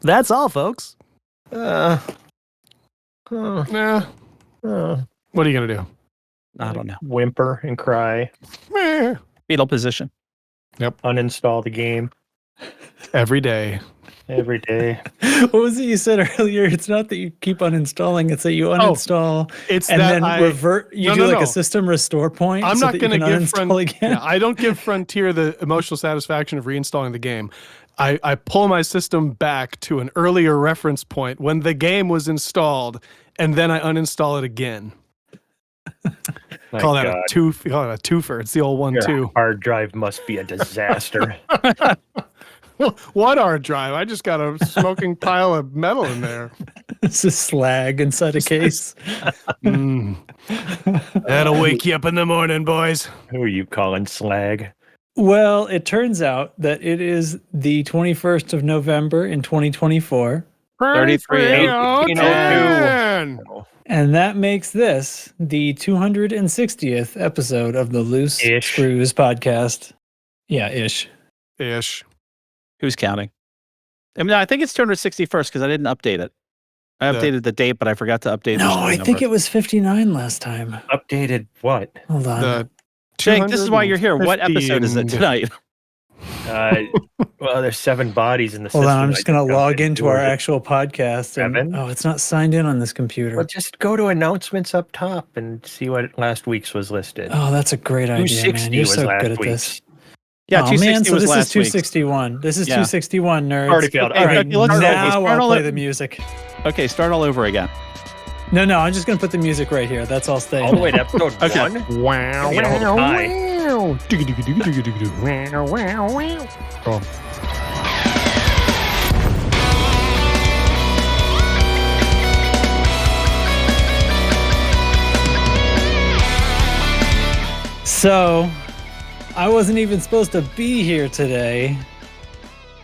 That's all, folks. Nah. What are you going to do? I don't know. Whimper and cry. Meh. Fetal position. Uninstall the game Every day. every day. What was it you said earlier? It's not that you keep uninstalling; it's that you uninstall It's and that then revert. You do a system restore point. I'm so not that going to you can give uninstall again. I don't give Frontier the emotional satisfaction of reinstalling the game. I pull my system back to an earlier reference point when the game was installed, and then I uninstall it again. Call that a twofer. It's the old 1-2. Your hard drive must be a disaster. What hard drive? I just got a smoking pile of metal in there. It's a slag inside a case. That'll wake you up in the morning, boys. Who are you calling slag? Well, it turns out that it is the 21st of November in 2024. 3302. And that makes this the 260th episode of the Loose Screws podcast. Yeah, ish. Who's counting? I mean, I think it's 261st because I didn't update it. I updated the date, but I forgot to update No, I think it was 59 last time. Updated what? Hold on. Jake, this is why you're here. What episode is it tonight? Well, there's 7 bodies in the system. Hold on, I'm just going to log into our actual podcast. And, it's not signed in on this computer. Well, just go to announcements up top and see what last week's was listed. Oh, that's a great idea, man. You're so good at this. Yeah, oh, man, so was this is last 261. This is 261, nerds. Already failed. All right, let's now I'll play the music. Okay, start all over again. No, I'm just going to put the music right here. That's all staying. All the way to episode 1? Wow. Oh. So, I wasn't even supposed to be here today,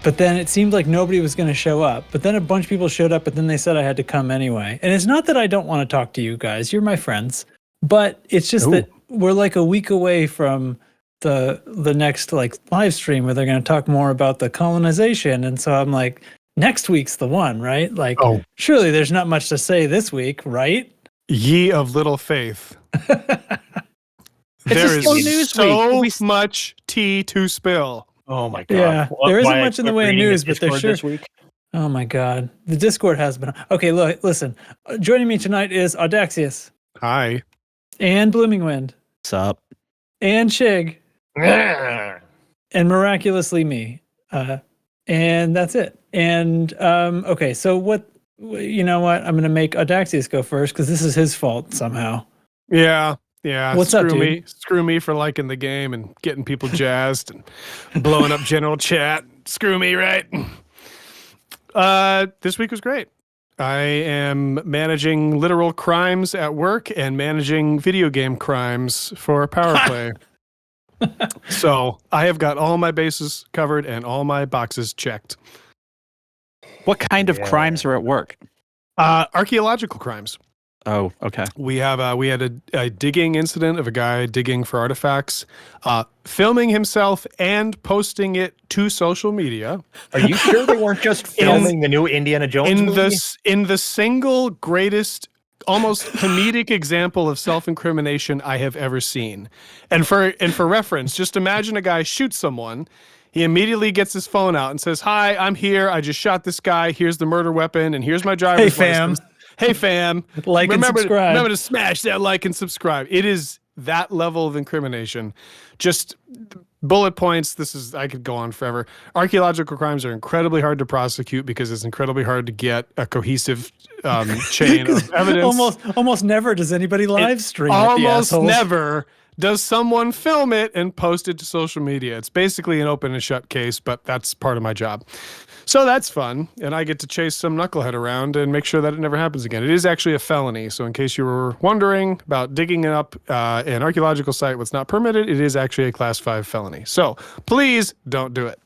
but then it seemed like nobody was going to show up. But then a bunch of people showed up, but then they said I had to come anyway. And it's not that I don't want to talk to you guys. You're my friends. But it's just that we're like a week away from the next live stream where they're going to talk more about the colonization. And so I'm like, next week's the one, right? Surely there's not much to say this week, right? Ye of little faith. There is so much tea to spill. Oh my god! Yeah, there isn't much in the way of news, but there's sure. This week. Oh my god, the Discord has been okay. Look, listen. Joining me tonight is Audaxius. Hi. And Bloomingwind. What's up? And Shig. And miraculously me. And that's it. And okay, so what? You know what? I'm gonna make Audaxius go first because this is his fault somehow. Yeah. What's up, dude? Screw me for liking the game and getting people jazzed and blowing up general chat. Screw me, right? This week was great. I am managing literal crimes at work and managing video game crimes for Power Play. So I have got all my bases covered and all my boxes checked. What kind of crimes are at work? Archaeological crimes. Oh, okay. We had a digging incident of a guy digging for artifacts, filming himself and posting it to social media. Are you sure they weren't just filming the new Indiana Jones movie? In the single greatest, almost comedic example of self-incrimination I have ever seen. And for reference, just imagine a guy shoots someone. He immediately gets his phone out and says, "Hi, I'm here. I just shot this guy. Here's the murder weapon, and here's my driver's license. Hey, fam. Remember to smash that like and subscribe." It is that level of incrimination. Just bullet points. I could go on forever. Archaeological crimes are incredibly hard to prosecute because it's incredibly hard to get a cohesive chain of evidence. Almost never does anybody live stream. Almost never does someone film it and post it to social media. It's basically an open and shut case, but that's part of my job. So that's fun, and I get to chase some knucklehead around and make sure that it never happens again. It is actually a felony, so in case you were wondering about digging up an archaeological site that's not permitted, it is actually a Class 5 felony. So please don't do it.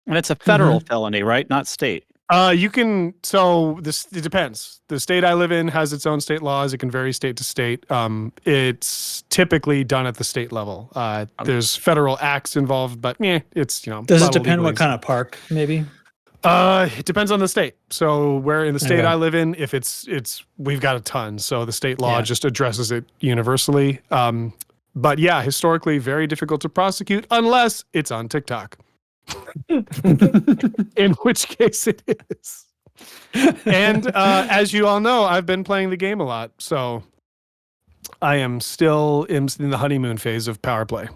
And it's a federal felony, right? Not state. It depends. The state I live in has its own state laws. It can vary state to state. It's typically done at the state level. There's federal acts involved, but it's, Does it depend what kind of park, maybe? It depends on the state. So where in the state Okay. I live in, if it's we've got a ton. So the state law Yeah. just addresses it universally. But yeah, historically very difficult to prosecute unless it's on TikTok. In which case it is. And as you all know, I've been playing the game a lot. So I am still in the honeymoon phase of power play.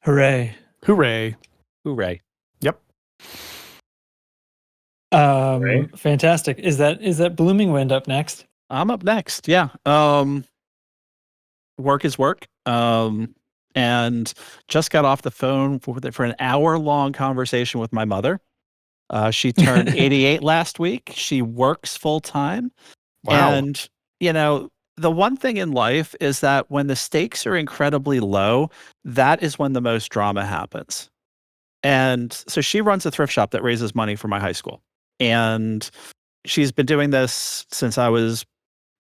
Hooray. Hooray. Hooray. Yep. Fantastic. Is that Blooming Wind up next? I'm up next. Yeah. Work is work. And just got off the phone for an hour-long conversation with my mother. She turned 88 last week. She works full time. Wow. And, you know, the one thing in life is that when the stakes are incredibly low, that is when the most drama happens. And so she runs a thrift shop that raises money for my high school. And she's been doing this since I was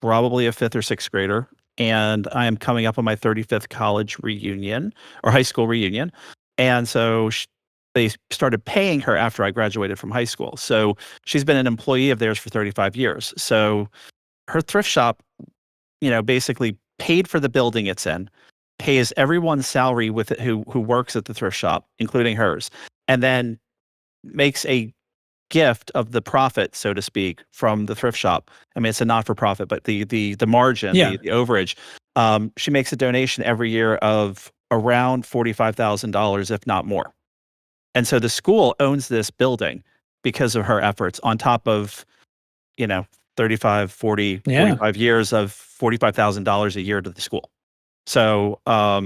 probably a 5th or 6th grader. And I am coming up on my 35th college reunion or high school reunion. And so they started paying her after I graduated from high school. So she's been an employee of theirs for 35 years. So her thrift shop, you know, basically paid for the building it's in, pays everyone's salary with it who works at the thrift shop, including hers, and then makes a gift of the profit, so to speak, from the thrift shop. I mean, it's a not-for-profit, but the margin, Yeah. the overage, she makes a donation every year of around $45,000, if not more. And so the school owns this building because of her efforts on top of, you know, 35, 40, Yeah. 45 years of $45,000 a year to the school. So,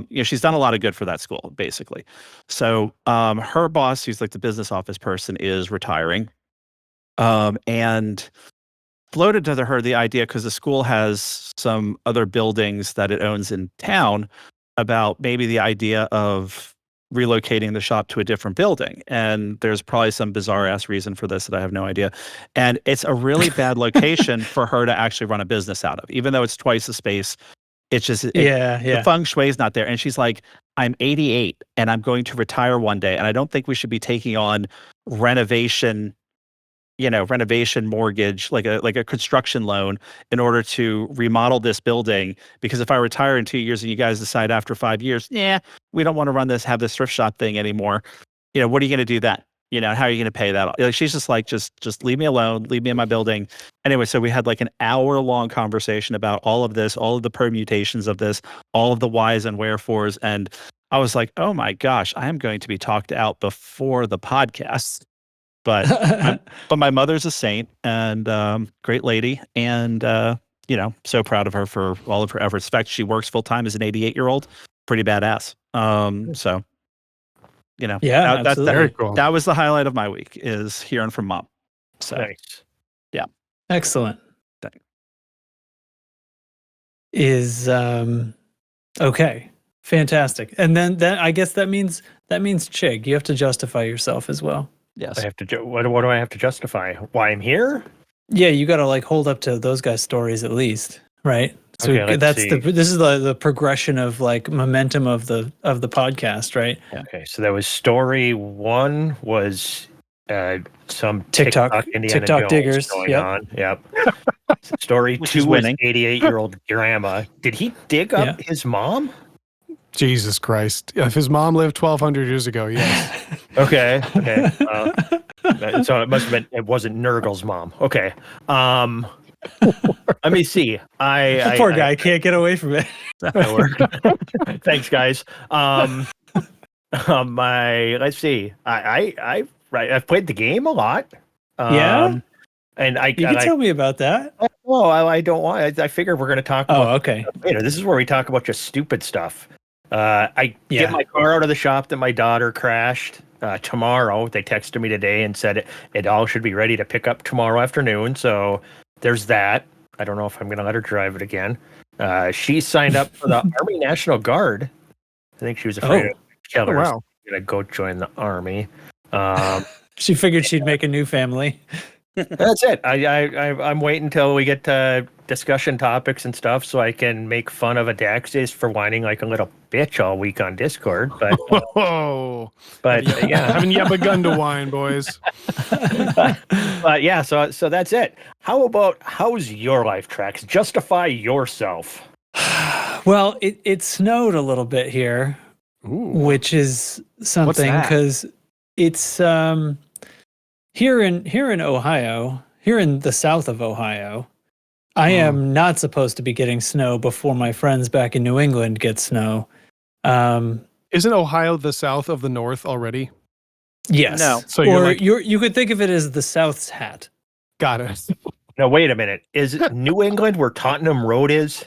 you know, she's done a lot of good for that school, basically. So, her boss, who's like the business office person, is retiring, and floated to her the idea, because the school has some other buildings that it owns in town, about maybe the idea of relocating the shop to a different building. And there's probably some bizarre ass reason for this that I have no idea. And it's a really bad location for her to actually run a business out of, even though it's twice the space. It's just the feng shui is not there. And she's like, I'm 88 and I'm going to retire one day, and I don't think we should be taking on renovation mortgage, like a construction loan, in order to remodel this building, because if I retire in 2 years and you guys decide after 5 years, we don't want to have this thrift shop thing anymore, you know, what are you going to do then? You know, how are you going to pay that? Like, she's just like, just leave me alone, leave me in my building. Anyway, so we had like an hour-long conversation about all of this, all of the permutations of this, all of the whys and wherefores. And I was like, oh my gosh, I am going to be talked out before the podcast. But my mother's a saint and great lady. And, you know, so proud of her for all of her efforts. In fact, she works full-time as an 88-year-old. Pretty badass. So, you know, Yeah, absolutely. Very cool. that was the highlight of my week, is hearing from mom. So Nice. Excellent. Thanks. Is okay. Fantastic. And then I guess that means Chig, you have to justify yourself as well. yes. I have to. What do I have to justify? Why I'm here? Yeah, you got to like hold up to those guys' stories at least, right? So Okay, let's that's see. this is the progression of like momentum of the podcast, right? Okay, so that was story one was some TikTok Indiana TikTok Jones diggers, going yep. on. Yep. Story Which two is was winning. 88-year-old grandma. Did he dig up Yeah. his mom? Jesus Christ. If his mom lived 1,200 years ago, yes. Okay. So it must have been. It wasn't Nurgle's mom. Okay. Let me see. Poor guy can't get away from it. Thanks, guys. Let's see. I've played the game a lot. Yeah? And You can tell me about that. I don't want. I figure we're going to talk Oh, about. okay. You know, this is where we talk about just stupid stuff. I get my car out of the shop that my daughter crashed tomorrow. They texted me today and said it all should be ready to pick up tomorrow afternoon. So there's that. I don't know if I'm going to let her drive it again. She signed up for the Army National Guard. I think she was afraid of killers. Oh, wow. Going to go join the Army. She figured she'd make a new family. That's it. I'm waiting until we get discussion topics and stuff, so I can make fun of a Daxi for whining like a little bitch all week on Discord. But yeah, haven't yet begun to whine, boys. but yeah, so that's it. How's your life, Trax? Justify yourself. Well, it snowed a little bit here, which is something because it's here in Ohio, here in the south of Ohio. I am not supposed to be getting snow before my friends back in New England get snow. Isn't Ohio the south of the north already? Yes. No. So you could think of it as the South's hat. Got it. No, wait a minute. Is it New England where Tottenham Road is?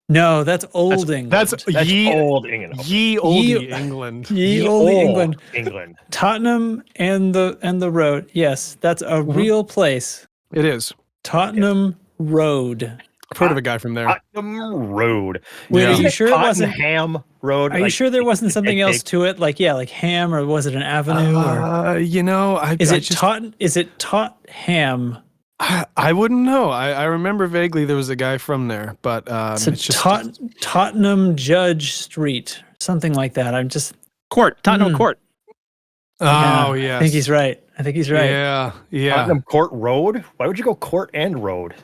No, that's Old England. That's Old England. Ye Olde England. Ye Olde England. England. Tottenham and the road. Yes, that's a real place. It is. Tottenham Road. I've heard of a guy from there. Tottenham Road. Wait, Yeah. are you sure it wasn't Ham Road? Are you sure there wasn't something else to it? Like Ham, or was it an avenue? Or is it Totham? I wouldn't know. I remember vaguely there was a guy from there, but It's just Tottenham Judge Street, something like that. Tottenham Court. Oh yeah. I think he's right. Yeah. Tottenham Court Road? Why would you go court and road?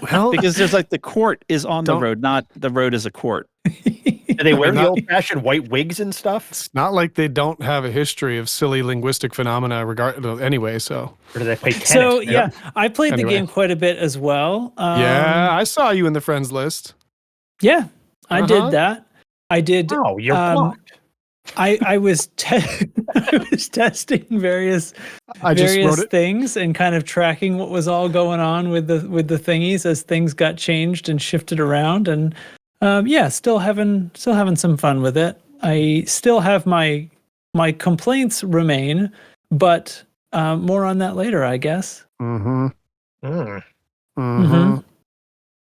Well, Because there's like the court is on the road, not the road is a court. Do they wear the old-fashioned white wigs and stuff? it's not like they don't have a history of silly linguistic phenomena anyway, so. Or do they play tennis? So yeah, I played the Anyway. game quite a bit as well. Yeah, I saw you in the friends list. Yeah, I did that. I did. Oh, you're blocked. I was I was testing various things and kind of tracking what was all going on with the thingies as things got changed and shifted around, and still having some fun with it. I still have my complaints remain, but more on that later, I guess. Mm-hmm.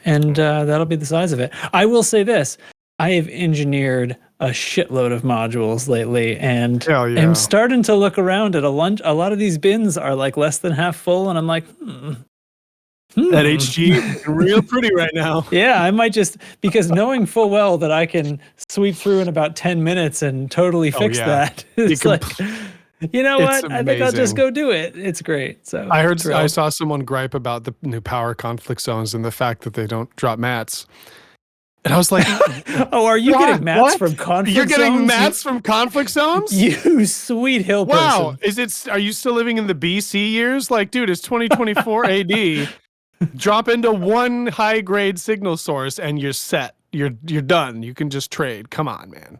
And that'll be the size of it. I will say this: I have engineered a shitload of modules lately, and I'm starting to look around at a lot of these bins are like less than half full, and I'm like, That HG is real pretty right now. Yeah, I might just, because knowing full well that I can sweep through in about 10 minutes and totally fix that. It's like, you know what? I think I'll just go do it. It's great. So I saw someone gripe about the new power conflict zones and the fact that they don't drop mats. And I was like, oh, are you getting mats from conflict zones? You're getting mats from conflict zones? You sweet hill person. Wow. Are you still living in the BC years? Like, dude, it's 2024 AD. Drop into one high grade signal source and you're set. You're done. You can just trade. Come on, man.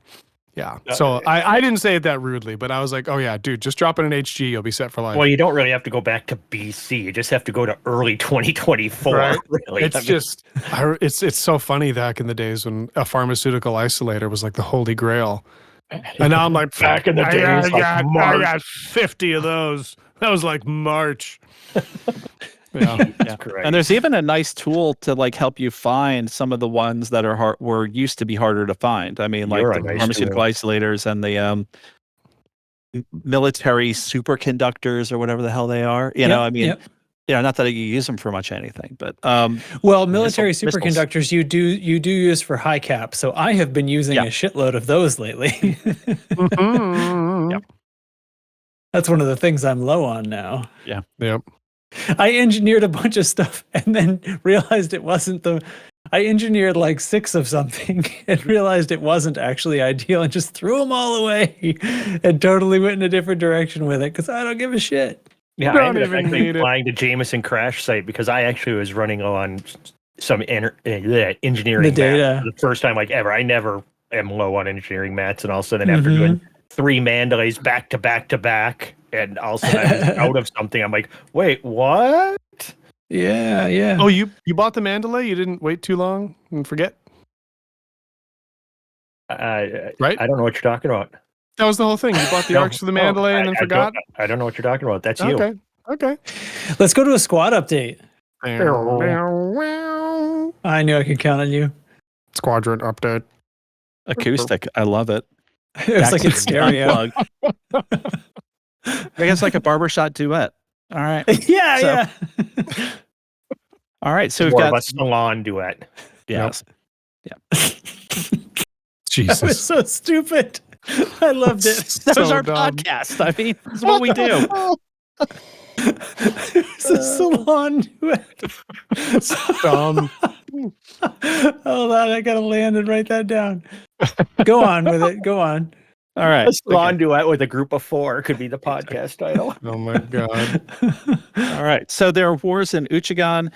Yeah. So I didn't say it that rudely, but I was like, oh yeah, dude, just drop in an HG, you'll be set for life. Well, you don't really have to go back to BC. You just have to go to early 2024. Right? Really. It's so funny back in the days when a pharmaceutical isolator was like the holy grail. And now I'm like, back in the days, I got 50 of those. That was like March. Yeah. And there's even a nice tool to like help you find some of the ones that were used to be harder to find. I mean, like the pharmaceutical isolators and the military superconductors or whatever the hell they are. You know, I mean, not that you use them for much anything, but well, military superconductors you do use for high cap. So I have been using a shitload of those lately. Yep. That's one of the things I'm low on now. Yeah. Yep. I engineered a bunch of stuff and then realized it wasn't I engineered like 6 of something and realized it wasn't actually ideal and just threw them all away and totally went in a different direction with it because I don't give a shit. Yeah, I ended up actually flying to Jameson crash site because I actually was running on some engineering data. The first time like ever. I never am low on engineering mats, and all of a sudden after doing 3 Mandalays back to back to back, and also I was out of something. I'm like, wait, what? Yeah. Oh, you bought the Mandalay? You didn't wait too long and forget? Right? I don't know what you're talking about. That was the whole thing. You bought the Arcs of the Mandalay and then forgot? I don't know what you're talking about. That's you. Okay. Let's go to a squad update. I knew I could count on you. Squadron update. Acoustic. I love it. It was like in stereo. I guess like a barbershop duet. All right. Yeah. All right, so we've More of got a salon duet. yes. Yeah. That was Jesus. so stupid. I loved it. That was So our dumb. podcast. I mean, this is what we do. It's a salon duet. Dumb. Hold on, I gotta land and write that down. Go on with it. Go on. All right. A salon okay. duet with a group of 4 could be the podcast title. Oh my god. All right. So there are wars in Uchagan,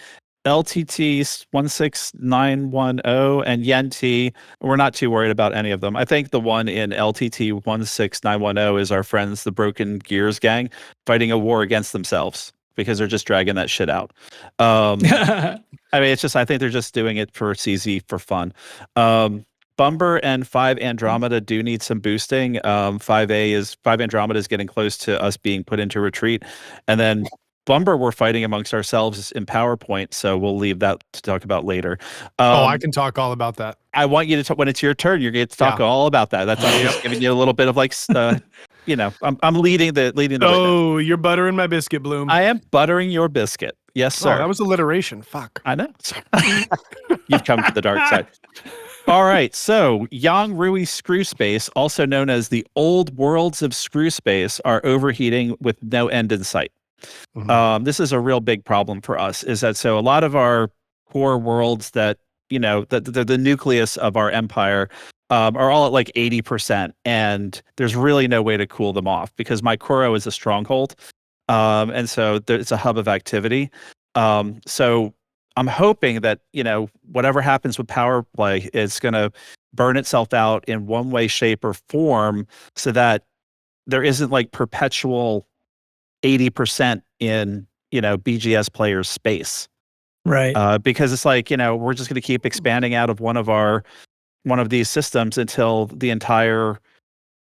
LTT 16910, and Yenti. We're not too worried about any of them. I think the one in LTT 16910 is our friends, the Broken Gears gang, fighting a war against themselves because they're just dragging that shit out. I mean, it's just, I think they're just doing it for CZ for fun. Bumbur and 5 Andromeda do need some boosting. 5 Andromeda is getting close to us being put into retreat. And then Bumbur we're fighting amongst ourselves in PowerPoint, so we'll leave that to talk about later. I can talk all about that. I want you to talk when it's your turn. You're going to talk all about that. That's I'm just giving you a little bit of like, I'm leading the witness. Oh, you're buttering my biscuit, Bloom. I am buttering your biscuit. Yes, sir. Oh, that was alliteration. Fuck. I know. You've come to the dark side. All right. So Yong-Rui Screwspace, also known as the Old Worlds of Screwspace, are overheating with no end in sight. Mhm. This is a real big problem for us, is that so a lot of our core worlds that, the nucleus of our empire are all at like 80%. And there's really no way to cool them off because my Koro is a stronghold. And so it's a hub of activity. So I'm hoping that, whatever happens with power play, it's going to burn itself out in one way, shape, or form so that there isn't like perpetual 80% in, BGS players' space. Right. Because it's like, we're just going to keep expanding out of one of these systems until the entire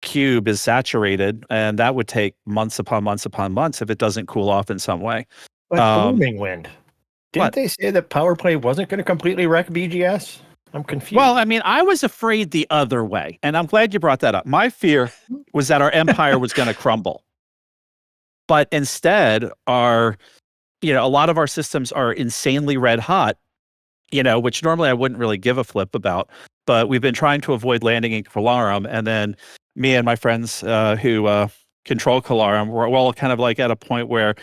cube is saturated. And that would take months upon months upon months if it doesn't cool off in some way. But Blooming Wind. Didn't what? they say that power play wasn't going to completely wreck BGS? I'm confused. Well, I mean, I was afraid the other way, and I'm glad you brought that up. My fear was that our empire was going to crumble. But instead, a lot of our systems are insanely red hot, which normally I wouldn't really give a flip about. But we've been trying to avoid landing in Kalarum, and then me and my friends who control Kalarum, we're all kind of like at a point where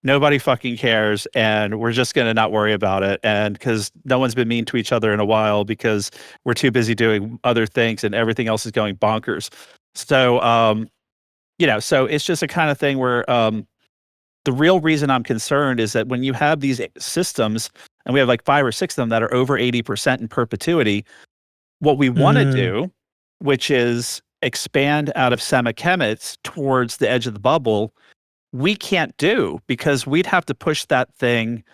nobody fucking cares, and we're just going to not worry about it. And because no one's been mean to each other in a while because we're too busy doing other things and everything else is going bonkers. So, so it's just a kind of thing where the real reason I'm concerned is that when you have these systems, and we have like 5 or 6 of them that are over 80% in perpetuity, what we want to do, which is expand out of Semakhmets towards the edge of the bubble, we can't do because we'd have to push that thing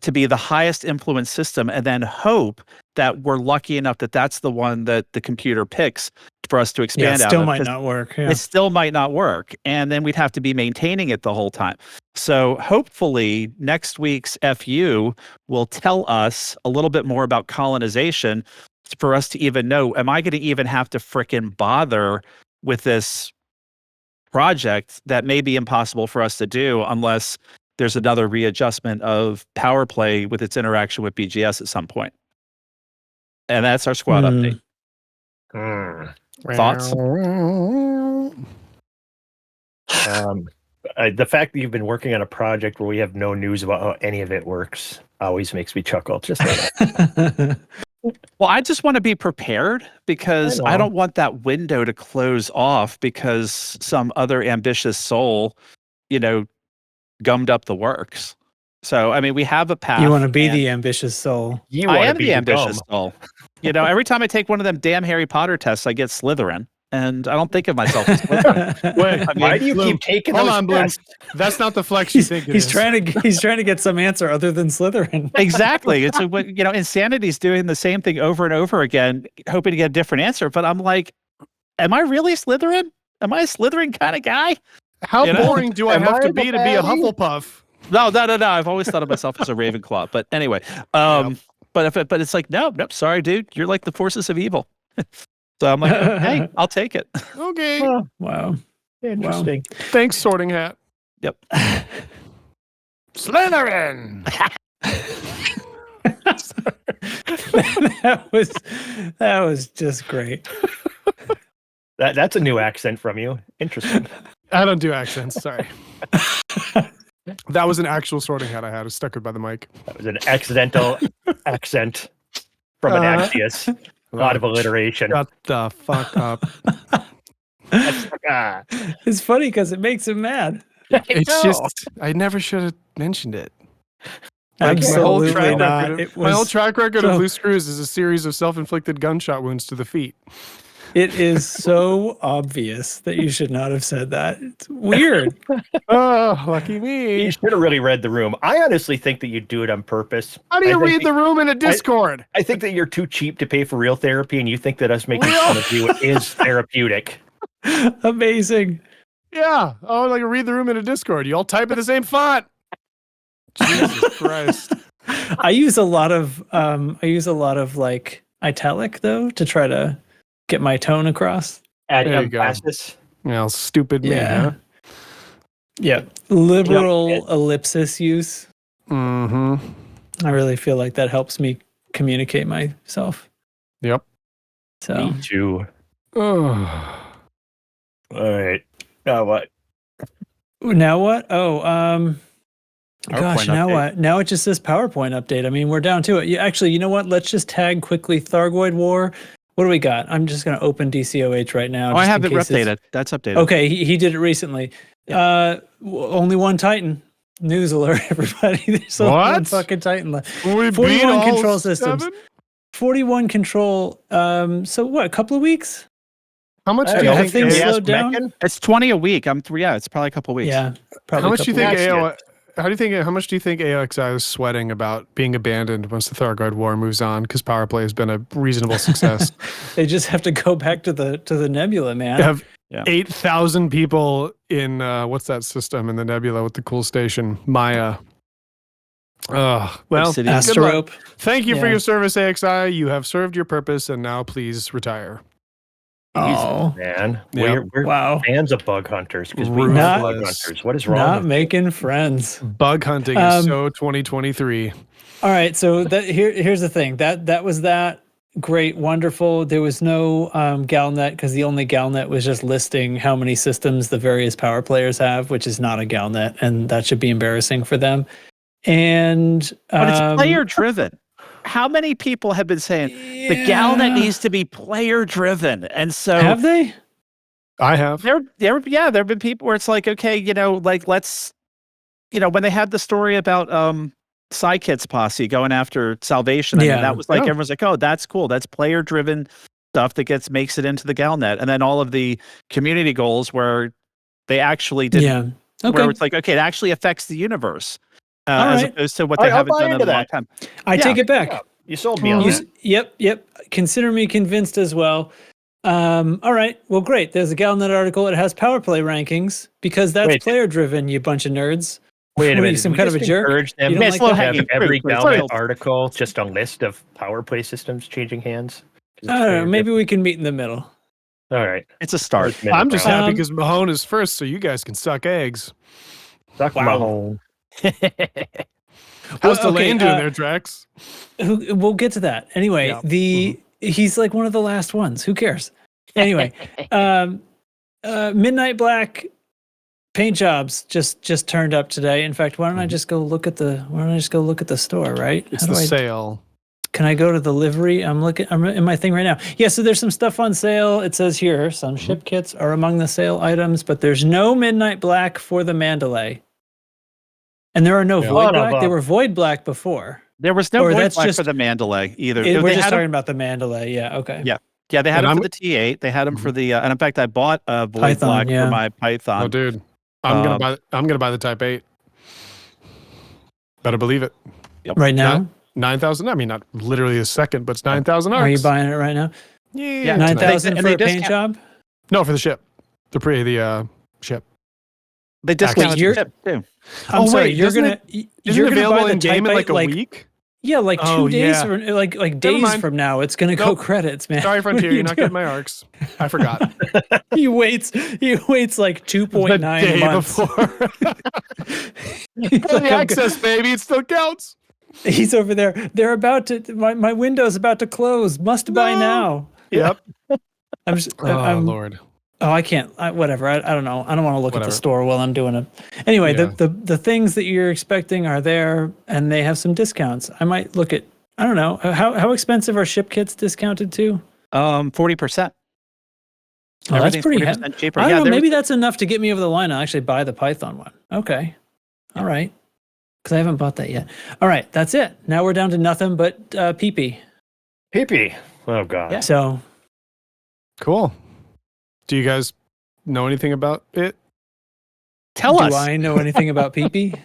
to be the highest influence system and then hope that we're lucky enough that that's the one that the computer picks for us to expand out of. It still might not work. Yeah. It still might not work. And then we'd have to be maintaining it the whole time. So hopefully next week's FU will tell us a little bit more about colonization for us to even know, am I going to even have to frickin' bother with this project that may be impossible for us to do unless there's another readjustment of power play with its interaction with BGS at some point. And that's our squad update. Thoughts? The fact that you've been working on a project where we have no news about how any of it works always makes me chuckle. Just like Well, I just want to be prepared because I don't want that window to close off because some other ambitious soul, gummed up the works. So, I mean, we have a path. You want to be the ambitious soul. I am the ambitious soul. Every time I take one of them damn Harry Potter tests, I get Slytherin. And I don't think of myself as Slytherin. Wait, why do you keep taking Hold those on, Bloom. tests? That's not the flex you think it is. He's trying to get some answer other than Slytherin. Exactly. It's Insanity's doing the same thing over and over again, hoping to get a different answer. But I'm like, am I really Slytherin? Am I a Slytherin kind of guy? How boring do I have to be a Hufflepuff? No. I've always thought of myself as a Ravenclaw. But anyway, but it's like, nope, sorry, dude. You're like the forces of evil. So I'm like, hey, I'll take it. Okay. Oh, wow. Interesting. Wow. Thanks, Sorting Hat. Yep. Slytherin. that was just great. That's a new accent from you. Interesting. I don't do accents. Sorry. That was an actual sorting hat I had. It was stuck by the mic. That was an accidental accent from an Axios. A lot of alliteration. Shut the fuck up. It's funny because it makes him mad. It's just, I never should have mentioned it. Absolutely my not. My whole track record of loose screws is a series of self-inflicted gunshot wounds to the feet. It is so obvious that you should not have said that. It's weird. Oh, lucky me. You should have really read the room. I honestly think that you do it on purpose. How do you read the room in a Discord? I think that you're too cheap to pay for real therapy, and you think that us making fun of you is therapeutic. Amazing. Yeah. Oh, like read the room in a Discord. You all type in the same font. Jesus Christ. I use a lot of like italic though to try to get my tone across. Add There you go. emphasis. Well, stupid me, huh? Yeah. Liberal ellipsis use. Mm-hmm. I really feel like that helps me communicate myself. Yep. So Me too. Oh. All right. Now what? now what? Oh, gosh, PowerPoint now update. what? Now it just says PowerPoint update. I mean, we're down to it. Actually, you know what? Let's just tag quickly Thargoid War. What do we got? I'm just going to open DCOH right now. Oh, I just have in it case it's- updated. That's updated. Okay, he did it recently. Only one Titan. News alert, everybody. There's only one What? fucking Titan left. We 41 control systems. 7? 41 control. So what, a couple of weeks? How much I do don't you know. have think things Can you slowed ask down? Megan? It's 20 a week. It's probably a couple of weeks. Yeah. Probably How much do you a couple think weeks. how much do you think AOXI is sweating about being abandoned once the Thargoid War moves on? Because power play has been a reasonable success. They just have to go back to the nebula, man. They have Yeah. 8,000 people in what's that system in the nebula with the cool station, Maya. Well, Obsidian. good luck. Astrope. Thank you for Yeah. your service, AXI. You have served your purpose, and now please retire. Oh, Man, Yep. we're wow. fans of bug hunters because we Ruthless. love bug hunters. What is wrong Not with making friends. Bug hunting is so 2023. All right, so here's the thing. That was that. Great, wonderful. There was no Galnet because the only Galnet was just listing how many systems the various power players have, which is not a Galnet, and that should be embarrassing for them. And But it's player driven. How many people have been saying the Galnet needs to be player driven? And so have they? I have. there have been people where it's like, okay, like let's, when they had the story about Psykit's posse going after Salvation, I mean, Yeah. that was like, Yeah. everyone's like, oh, that's cool. That's player driven stuff that makes it into the Galnet. And then all of the community goals where they actually did, Yeah. Okay. where it's like, okay, it actually affects the universe. All As right. opposed to what All they right, I'll haven't buy done in a into long that. time. I take it back. Yeah, you sold me on You that. Yep. Consider me convinced as well. All right. Well, great. There's a Galnet article. It has power play rankings because that's Wait. player driven, you bunch of nerds. Wait a What are you, minute. some we kind of just a jerk? encourage them You don't to like that? have every Fruit, Galnet fruit. article just a list of power play systems changing hands? 'Cause it's I don't know. very Maybe we can meet in the middle. different. All right. It's a start. First minute I'm just problem. happy because Mahone is first, so you guys can suck eggs. Suck my hole. How's Well, okay, Delane doing there, Drex? We'll get to that. Anyway, Yeah. he's like one of the last ones. Who cares? Anyway, Midnight Black paint jobs just turned up today. In fact, why don't I just go look at the store, right? It's the sale. Can I go to the livery? I'm in my thing right now. Yeah, so there's some stuff on sale. It says here some ship kits are among the sale items, but there's no Midnight Black for the Mandalay. And there are no Void Son of Black. They a- were Void Black before. There was no Or void that's black just- for the Mandalay either. We're They just had 'em- talking about the Mandalay. Yeah, okay. Yeah. Yeah, they had And them I'm- for the T8. They had them for the, and in fact, I bought a void Python, black yeah. for my Python. Oh, dude, I'm gonna buy the Type 8. Better believe it. Right now? 9,000. I mean, not literally a second, but it's 9,000 arcs. Are you buying it right now? Yeah, Yeah, 9,000 And for they a paint discount- job? No, for the ship. The ship. They discounted you're- the chip too. I'm Oh, sorry, wait, you're isn't gonna Isn't you're it gonna available buy the in game Type in like 8, a week? Yeah, like 2 Oh, days yeah. or like days mind. from now, it's gonna go Nope. credits, man. Sorry, What are Frontier, you you're not doing? getting my arcs. I forgot. He waits like 2.9 the day months. before. He's For the like, access, baby, it still counts. He's over there. They're about to. My window's about to close. Must buy now. Yep. I'm just. Oh Lord. Oh, I can't. Whatever. I don't know. I don't want to look at the Whatever. store while I'm doing it. Anyway, Yeah. the things that you're expecting are there, and they have some discounts. I might look at. I don't know. How expensive are ship kits discounted to? 40%. Oh, that's pretty 40% cheaper. I Yeah, don't know. there Maybe was- that's enough to get me over the line and actually buy the Python one. Okay. All right. Because I haven't bought that yet. All right. That's it. Now we're down to nothing but PP. PP. Oh God. Yeah. So Cool. Do you guys know anything about it? Tell us. do I know anything about PP?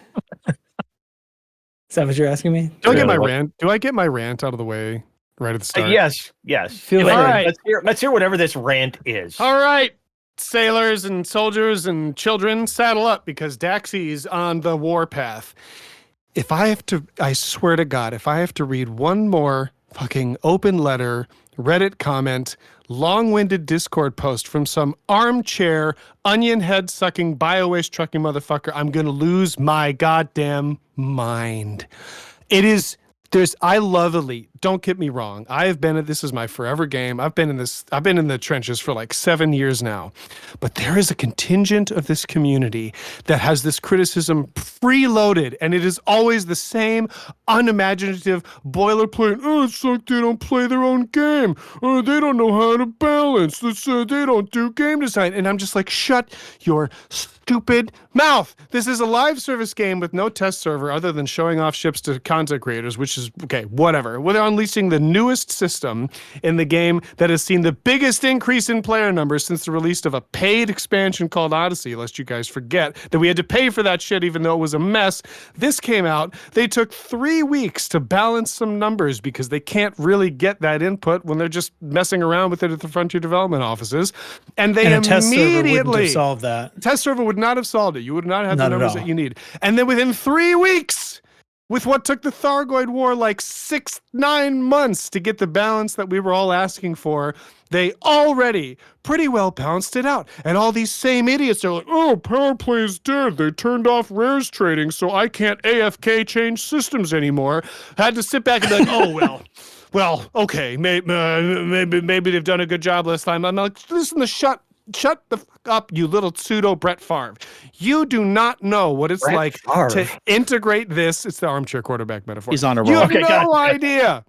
Is that what you're asking me? Do I get Really? my rant? Do I get my rant out of the way right at the start? Yes. Feel Like, free. Alright. Let's hear whatever this rant is. All right, sailors and soldiers and children, saddle up because Daxi's on the warpath. If I have to, I swear to God, if I have to read one more fucking open letter, Reddit comment, long-winded Discord post from some armchair, onion head sucking, bio-waste trucking motherfucker, I'm gonna lose my goddamn mind. It is. I love Elite. Don't get me wrong. I have been this is my forever game. I've been in the trenches for like 7 years now. But there is a contingent of this community that has this criticism preloaded, and it is always the same unimaginative boilerplate. Oh, it's like they don't play their own game. Oh, they don't know how to balance. They don't do game design. And I'm just like, shut your stupid mouth. This is a live service game with no test server other than showing off ships to content creators, which is okay, whatever. Well, they're unleashing the newest system in the game that has seen the biggest increase in player numbers since the release of a paid expansion called Odyssey, lest you guys forget that we had to pay for that shit even though it was a mess. This came out. They took 3 weeks to balance some numbers because they can't really get that input when they're just messing around with it at the Frontier Development offices. And they And a test server wouldn't immediately have solved that. test server would not have solved it. You would not have Not the at numbers all. that you need. And then within 3 weeks, with what took the Thargoid War like 9 months to get the balance that we were all asking for, they already pretty well balanced it out. And all these same idiots are like, oh, power play is dead. They turned off rares trading, so I can't AFK change systems anymore. Had to sit back and be like, oh, well, okay, maybe they've done a good job last time. I'm like, listen, shut the fuck up, you little pseudo Brett Favre. You do not know what it's Brett like Favre. to integrate this. It's the armchair quarterback metaphor. He's on a You roll. have Okay, no got it. idea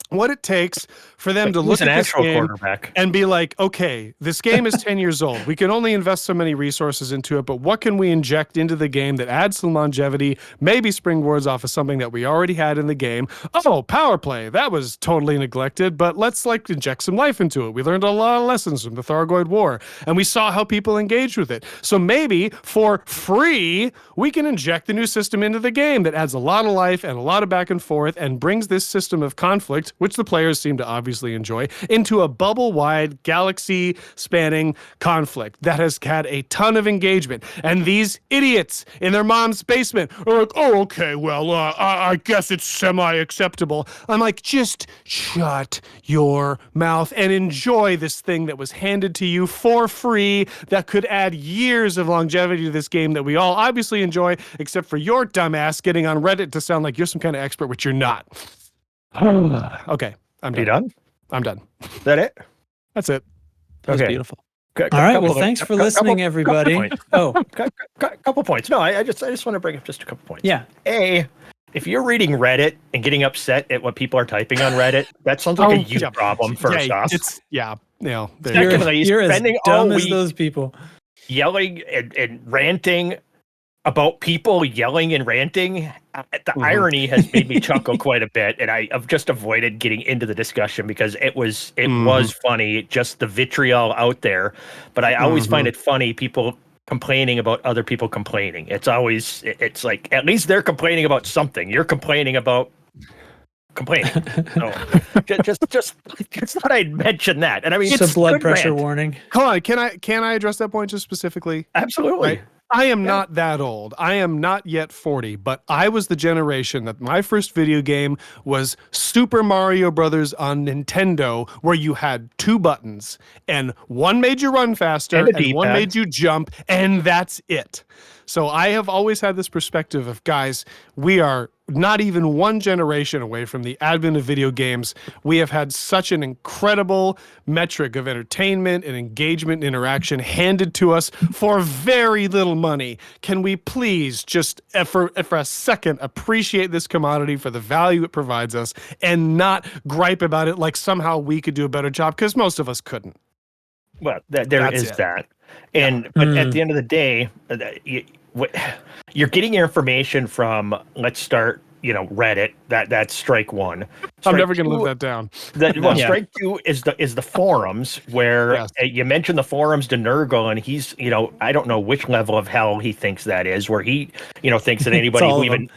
what it takes for them to He's look an at this actual game quarterback. and be like, okay, this game is 10 years old. We can only invest so many resources into it, but what can we inject into the game that adds some longevity, maybe springboards off of something that we already had in the game? Oh, power play. That was totally neglected, but let's like inject some life into it. We learned a lot of lessons from the Thargoid War, and we saw how people engaged with it. So maybe for free, we can inject the new system into the game that adds a lot of life and a lot of back and forth and brings this system of conflict, which the players seem to obviously enjoy, into a bubble-wide, galaxy-spanning conflict that has had a ton of engagement. And these idiots in their mom's basement are like, oh, okay, well, I guess it's semi-acceptable. I'm like, just shut your mouth and enjoy this thing that was handed to you for free that could add years of longevity to this game that we all obviously enjoy, except for your dumbass getting on Reddit to sound like you're some kind of expert, which you're not. Okay, I'm Are you done. done? I'm done. Is that it? That's it. That was Okay. beautiful. All right. Well, thanks for listening, everybody. Points. Oh, Couple points. No, I just want to bring up just a couple points. yeah. A, if you're reading Reddit and getting upset at what people are typing on Reddit, that sounds like a you yeah. problem. First yeah, off, it's there You're, Secondly, you're as spending dumb all as week those people. yelling and ranting about people yelling and ranting. The irony has made me chuckle quite a bit, and I've just avoided getting into the discussion because it was funny, just the vitriol out there. But I always find it funny people complaining about other people complaining. It's like at least they're complaining about something. You're complaining about complaining. So just thought I'd mention that. And I mean, It's a blood good pressure rant. warning. Hold on, can I address that point just specifically? Absolutely. Right. I am not that old. I am not yet 40, but I was the generation that my first video game was Super Mario Brothers on Nintendo, where you had 2 buttons, and one made you run faster, And a and one D-pad. made you jump, and that's it. So I have always had this perspective of, guys, we are not even one generation away from the advent of video games. We have had such an incredible metric of entertainment and engagement and interaction handed to us for very little money. Can we please just, for a second, appreciate this commodity for the value it provides us and not gripe about it like somehow we could do a better job, because most of us couldn't. Well, there is that. And but at the end of the day, you're getting your information from, let's start, Reddit. That's strike one. I'm never going to live that down. Strike two is the forums, where you mentioned the forums to Nurgle, and he's, I don't know which level of hell he thinks that is, where he, thinks that anybody who even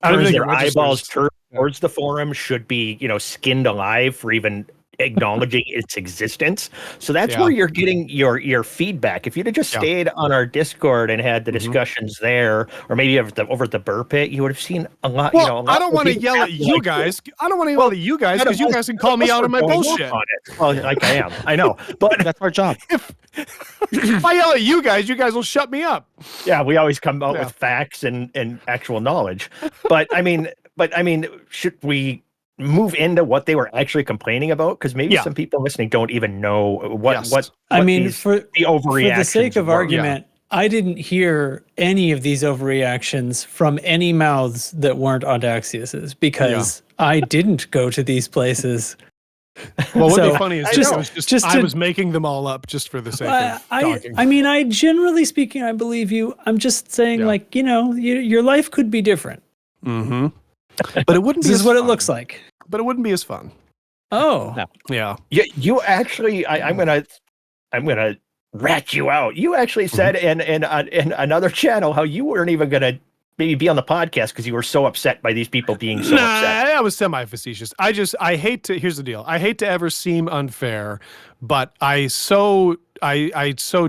turns their eyeballs towards the forum should be, skinned alive for even acknowledging its existence. So that's where you're getting your feedback. If you'd have just stayed on our Discord and had the discussions there, or maybe over at the Burr Pit, you would have seen a lot. Well, I don't want to yell at you guys. I don't want to yell at you guys, because you guys can call me out on my bullshit. Well, like I am, I know, but that's our job. If I yell at you guys will shut me up. Yeah, we always come out with facts and actual knowledge. But I mean, should we move into what they were actually complaining about? Because maybe some people listening don't even know what I mean, for the overreactions. For the sake of argument, I didn't hear any of these overreactions from any mouths that weren't Audaxius's, because I didn't go to these places. Well, what'd be funny is I was making them all up just for the sake of talking. I mean, I generally speaking, I believe you. I'm just saying, your life could be different. Mm-hmm. But it wouldn't be. This is what it looks like. But it wouldn't be as fun. Oh, no. Yeah. You actually, I'm gonna rat you out. You actually said in another channel how you weren't even gonna maybe be on the podcast because you were so upset by these people being so upset. I was semi-facetious. I hate to. Here's the deal. I hate to ever seem unfair, but I so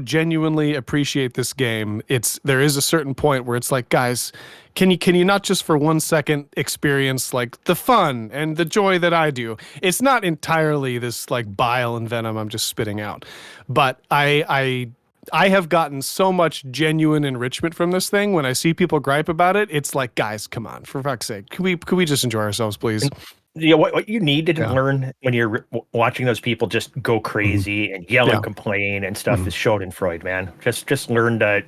genuinely appreciate this game. There is a certain point where it's like, guys, can you not just for 1 second experience like the fun and the joy that I do? It's not entirely this like bile and venom I'm just spitting out, but I have gotten so much genuine enrichment from this thing. When I see people gripe about it, it's like, guys, come on, for fuck's sake, can we just enjoy ourselves, please? What you need to learn when you're watching those people just go crazy and yell and complain and stuff is Schadenfreude, man. Just learn to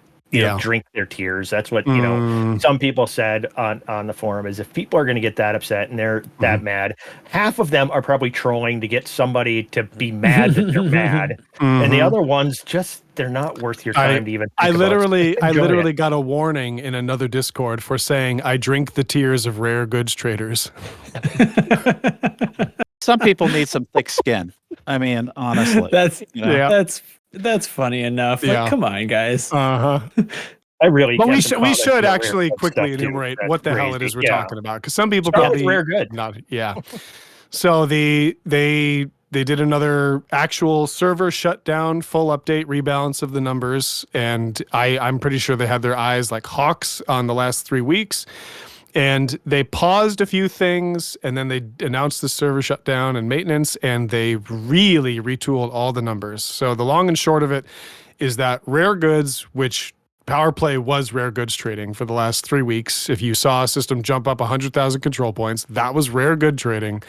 drink their tears. That's what some people said on the forum, is if people are going to get that upset and they're that mad, half of them are probably trolling to get somebody to be mad that they're mad, and the other ones they're not worth your time to even think I literally it. got a warning in another Discord for saying I drink the tears of rare goods traders. Some people need some thick skin. I mean, honestly. That's funny enough. Like, come on, guys. I really. But we should actually quickly enumerate what the hell it is we're talking about, because some people probably rare good. Not. Yeah. So they did another actual server shutdown, full update, rebalance of the numbers, and I'm pretty sure they had their eyes like hawks on the last 3 weeks. And they paused a few things, and then they announced the server shutdown and maintenance, and they really retooled all the numbers. So the long and short of it is that rare goods, which Power Play was rare goods trading for the last 3 weeks. If you saw a system jump up 100,000 control points, that was rare good trading.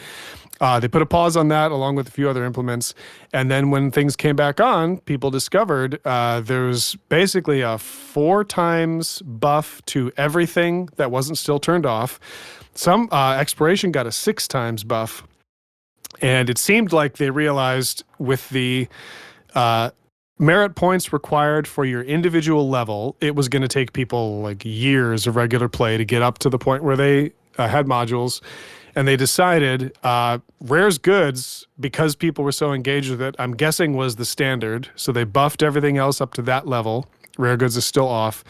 They put a pause on that along with a few other implements. And then when things came back on, people discovered there was basically a 4 times buff to everything that wasn't still turned off. Some exploration got a 6 times buff. And it seemed like they realized with the merit points required for your individual level, it was going to take people like years of regular play to get up to the point where they had modules. And they decided Rare's Goods, because people were so engaged with it, I'm guessing was the standard. So they buffed everything else up to that level. Rare Goods is still off.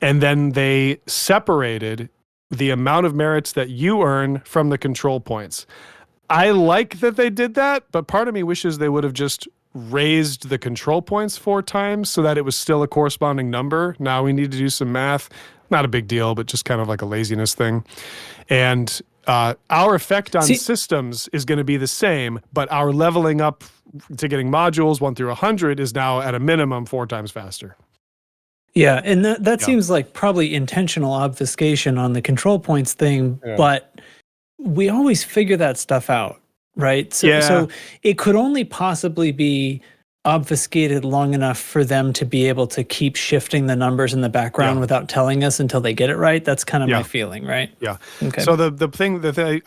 And then they separated the amount of merits that you earn from the control points. I like that they did that, but part of me wishes they would have just raised the control points 4 times so that it was still a corresponding number. Now we need to do some math. Not a big deal, but just kind of like a laziness thing. And our effect on systems is going to be the same, but our leveling up to getting modules 1 through 100 is now at a minimum 4 times faster. Yeah, and that Yeah. seems like probably intentional obfuscation on the control points thing, but we always figure that stuff out, right? So it could only possibly be obfuscated long enough for them to be able to keep shifting the numbers in the background without telling us until they get it right. That's kind of my feeling, right? Yeah. Okay. So the thing that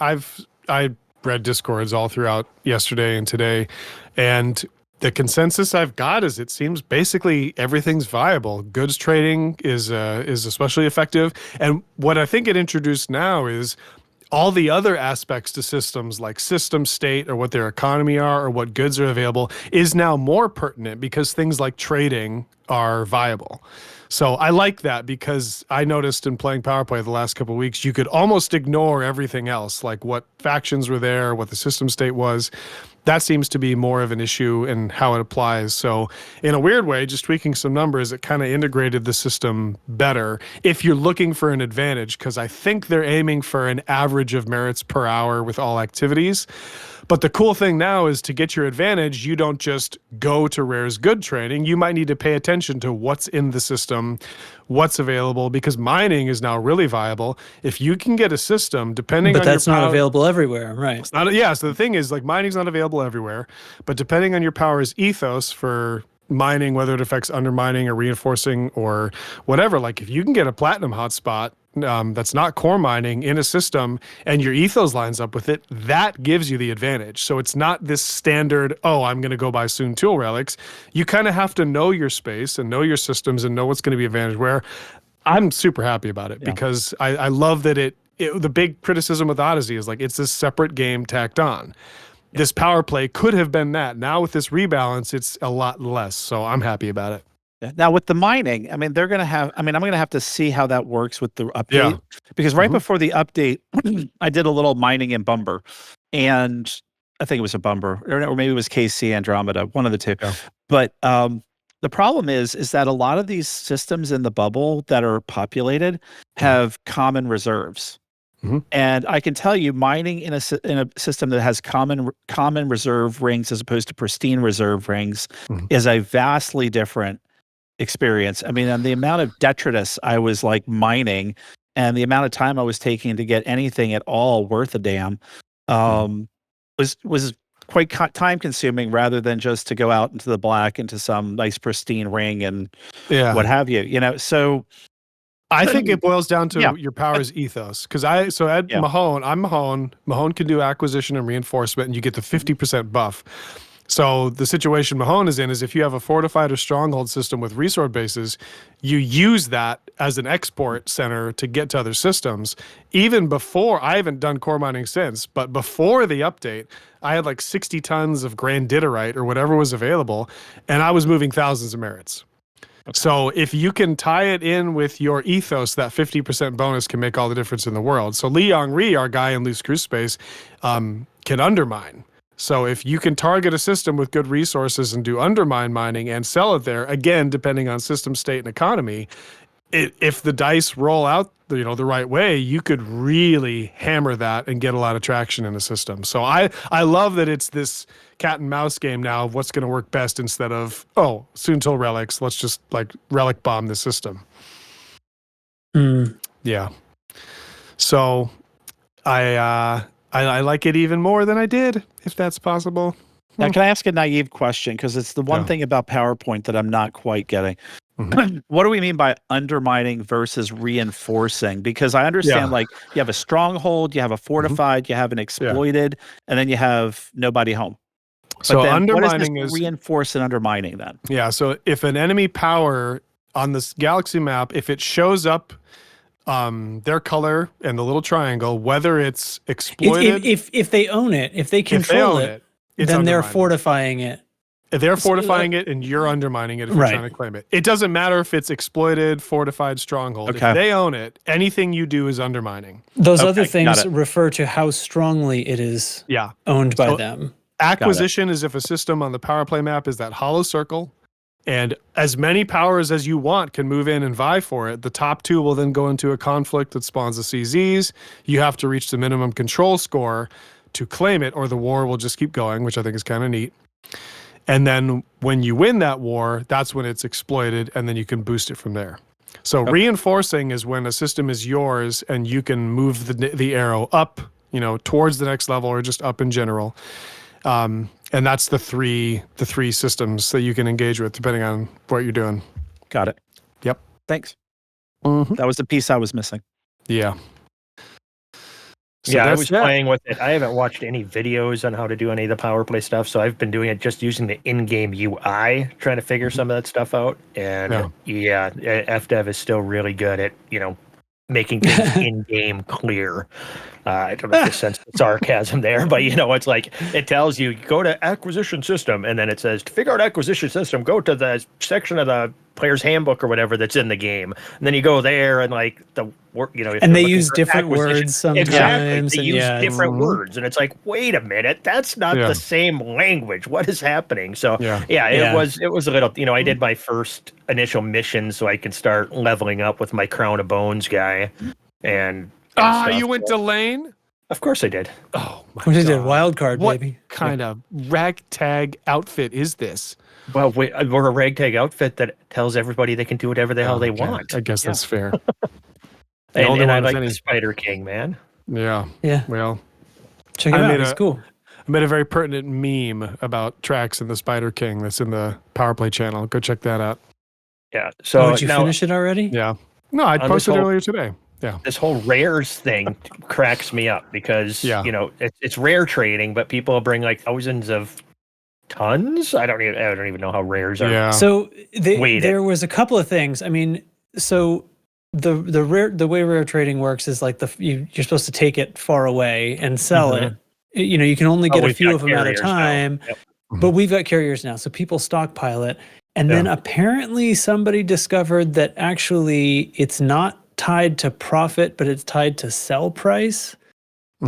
I read Discords all throughout yesterday and today, and the consensus I've got is it seems basically everything's viable. Goods trading is especially effective, and what I think it introduced now is all the other aspects to systems like system state or what their economy are or what goods are available is now more pertinent because things like trading are viable. So I like that because I noticed in playing PowerPlay the last couple of weeks, you could almost ignore everything else, like what factions were there, what the system state was. That seems to be more of an issue in how it applies. So in a weird way, just tweaking some numbers, it kind of integrated the system better if you're looking for an advantage, because I think they're aiming for an average of merits per hour with all activities. But the cool thing now is to get your advantage, you don't just go to Rare's good trading. You might need to pay attention to what's in the system, what's available, because mining is now really viable. If you can get a system, depending on your that's not available everywhere, right? It's not, so the thing is, like, mining's not available everywhere, but depending on your power's ethos for mining, whether it affects undermining or reinforcing or whatever, like if you can get a platinum hotspot that's not core mining in a system and your ethos lines up with it, that gives you the advantage. So it's not this standard, oh, I'm going to go buy Soon Tool relics. You kind of have to know your space and know your systems and know what's going to be advantage where. I'm super happy about it because I love that the big criticism with Odyssey is like it's this separate game tacked on. This power play could have been that. Now with this rebalance, it's a lot less. So I'm happy about it. Now with the mining, I mean, I'm going to have to see how that works with the update because right before the update, I did a little mining in Bumbur, and I think it was a Bumbur or maybe it was KC Andromeda, one of the two. Yeah. But the problem is that a lot of these systems in the bubble that are populated have common reserves. And I can tell you, mining in a system that has common reserve rings as opposed to pristine reserve rings is a vastly different experience. I mean, and the amount of detritus I was like mining, and the amount of time I was taking to get anything at all worth a damn, was quite time consuming rather than just to go out into the black into some nice pristine ring and what have you. You know, so. I think it boils down to your power's ethos. Because Mahone, I'm Mahone. Mahone can do acquisition and reinforcement, and you get the 50% buff. So the situation Mahone is in is if you have a fortified or stronghold system with resource bases, you use that as an export center to get to other systems. Even before, I haven't done core mining since, but before the update, I had like 60 tons of granditerite or whatever was available, and I was moving thousands of merits. So if you can tie it in with your ethos, that 50% bonus can make all the difference in the world. So Yong-Rui, our guy in Loose Screwspace, can undermine. So if you can target a system with good resources and do undermine mining and sell it there, again, depending on system state and economy, if the dice roll out the right way, you could really hammer that and get a lot of traction in the system. So I love that it's this cat and mouse game now of what's going to work best instead of, soon till relics, let's just like relic bomb the system. Yeah. So I like it even more than I did, if that's possible. Now, can I ask a naive question? Because it's the one thing about PowerPoint that I'm not quite getting. What do we mean by undermining versus reinforcing? Because I understand, like, you have a stronghold, you have a fortified, you have an exploited, and then you have nobody home. But so then undermining is reinforce and undermining then? Yeah. So if an enemy power on this galaxy map, if it shows up their color and the little triangle, whether it's exploited, if they own it, if they control it, then they're fortifying it. If they're fortifying it and you're undermining it if you're trying to claim it. It doesn't matter if it's exploited, fortified, stronghold. If they own it, anything you do is undermining. Those other things refer to how strongly it is owned by them. Acquisition is if a system on the power play map is that hollow circle, and as many powers as you want can move in and vie for it. The top two will then go into a conflict that spawns the CZs. You have to reach the minimum control score to claim it, or the war will just keep going, which I think is kind of neat. And then when you win that war, that's when it's exploited, and then you can boost it from there. So reinforcing is when a system is yours and you can move the arrow up, towards the next level or just up in general. And that's the three systems that you can engage with depending on what you're doing. Got it. Yep. Thanks. Mm-hmm. That was the piece I was missing. Yeah. So I was playing with it. I haven't watched any videos on how to do any of the power play stuff, so I've been doing it just using the in-game UI, trying to figure some of that stuff out. And FDev is still really good at, making things in-game clear. I don't know if you sense the sarcasm there, but it's like it tells you go to acquisition system, and then it says to figure out acquisition system, go to the section of the player's handbook or whatever that's in the game, and then you go there and like the work, and they use different words sometimes. Exactly, they use different words, and it's like, wait a minute, that's not the same language. What is happening? So it was a little. I did my first initial mission so I can start leveling up with my Crown of Bones guy, and. You went to Lane? Of course I did. Oh, my God. God. Wild card, baby. What kind of ragtag outfit is this? Well, we're a ragtag outfit that tells everybody they can do whatever the hell they want. I guess that's fair. and I like the Spider King, man. Yeah. Yeah. Well, check it out. It's cool. I made a very pertinent meme about Trax and the Spider King that's in the Power Play channel. Go check that out. Yeah. So did you finish it already? Yeah. No, I posted it earlier today. Yeah. This whole rares thing cracks me up because it's rare trading, but people bring like thousands of tons. I don't even know how rares are. Yeah. So there was a couple of things. I mean, so the way rare trading works is like you're supposed to take it far away and sell it. You can only get a few of them at a time. Yep. But we've got carriers now, so people stockpile it. And then apparently somebody discovered that actually it's not tied to profit, but it's tied to sell price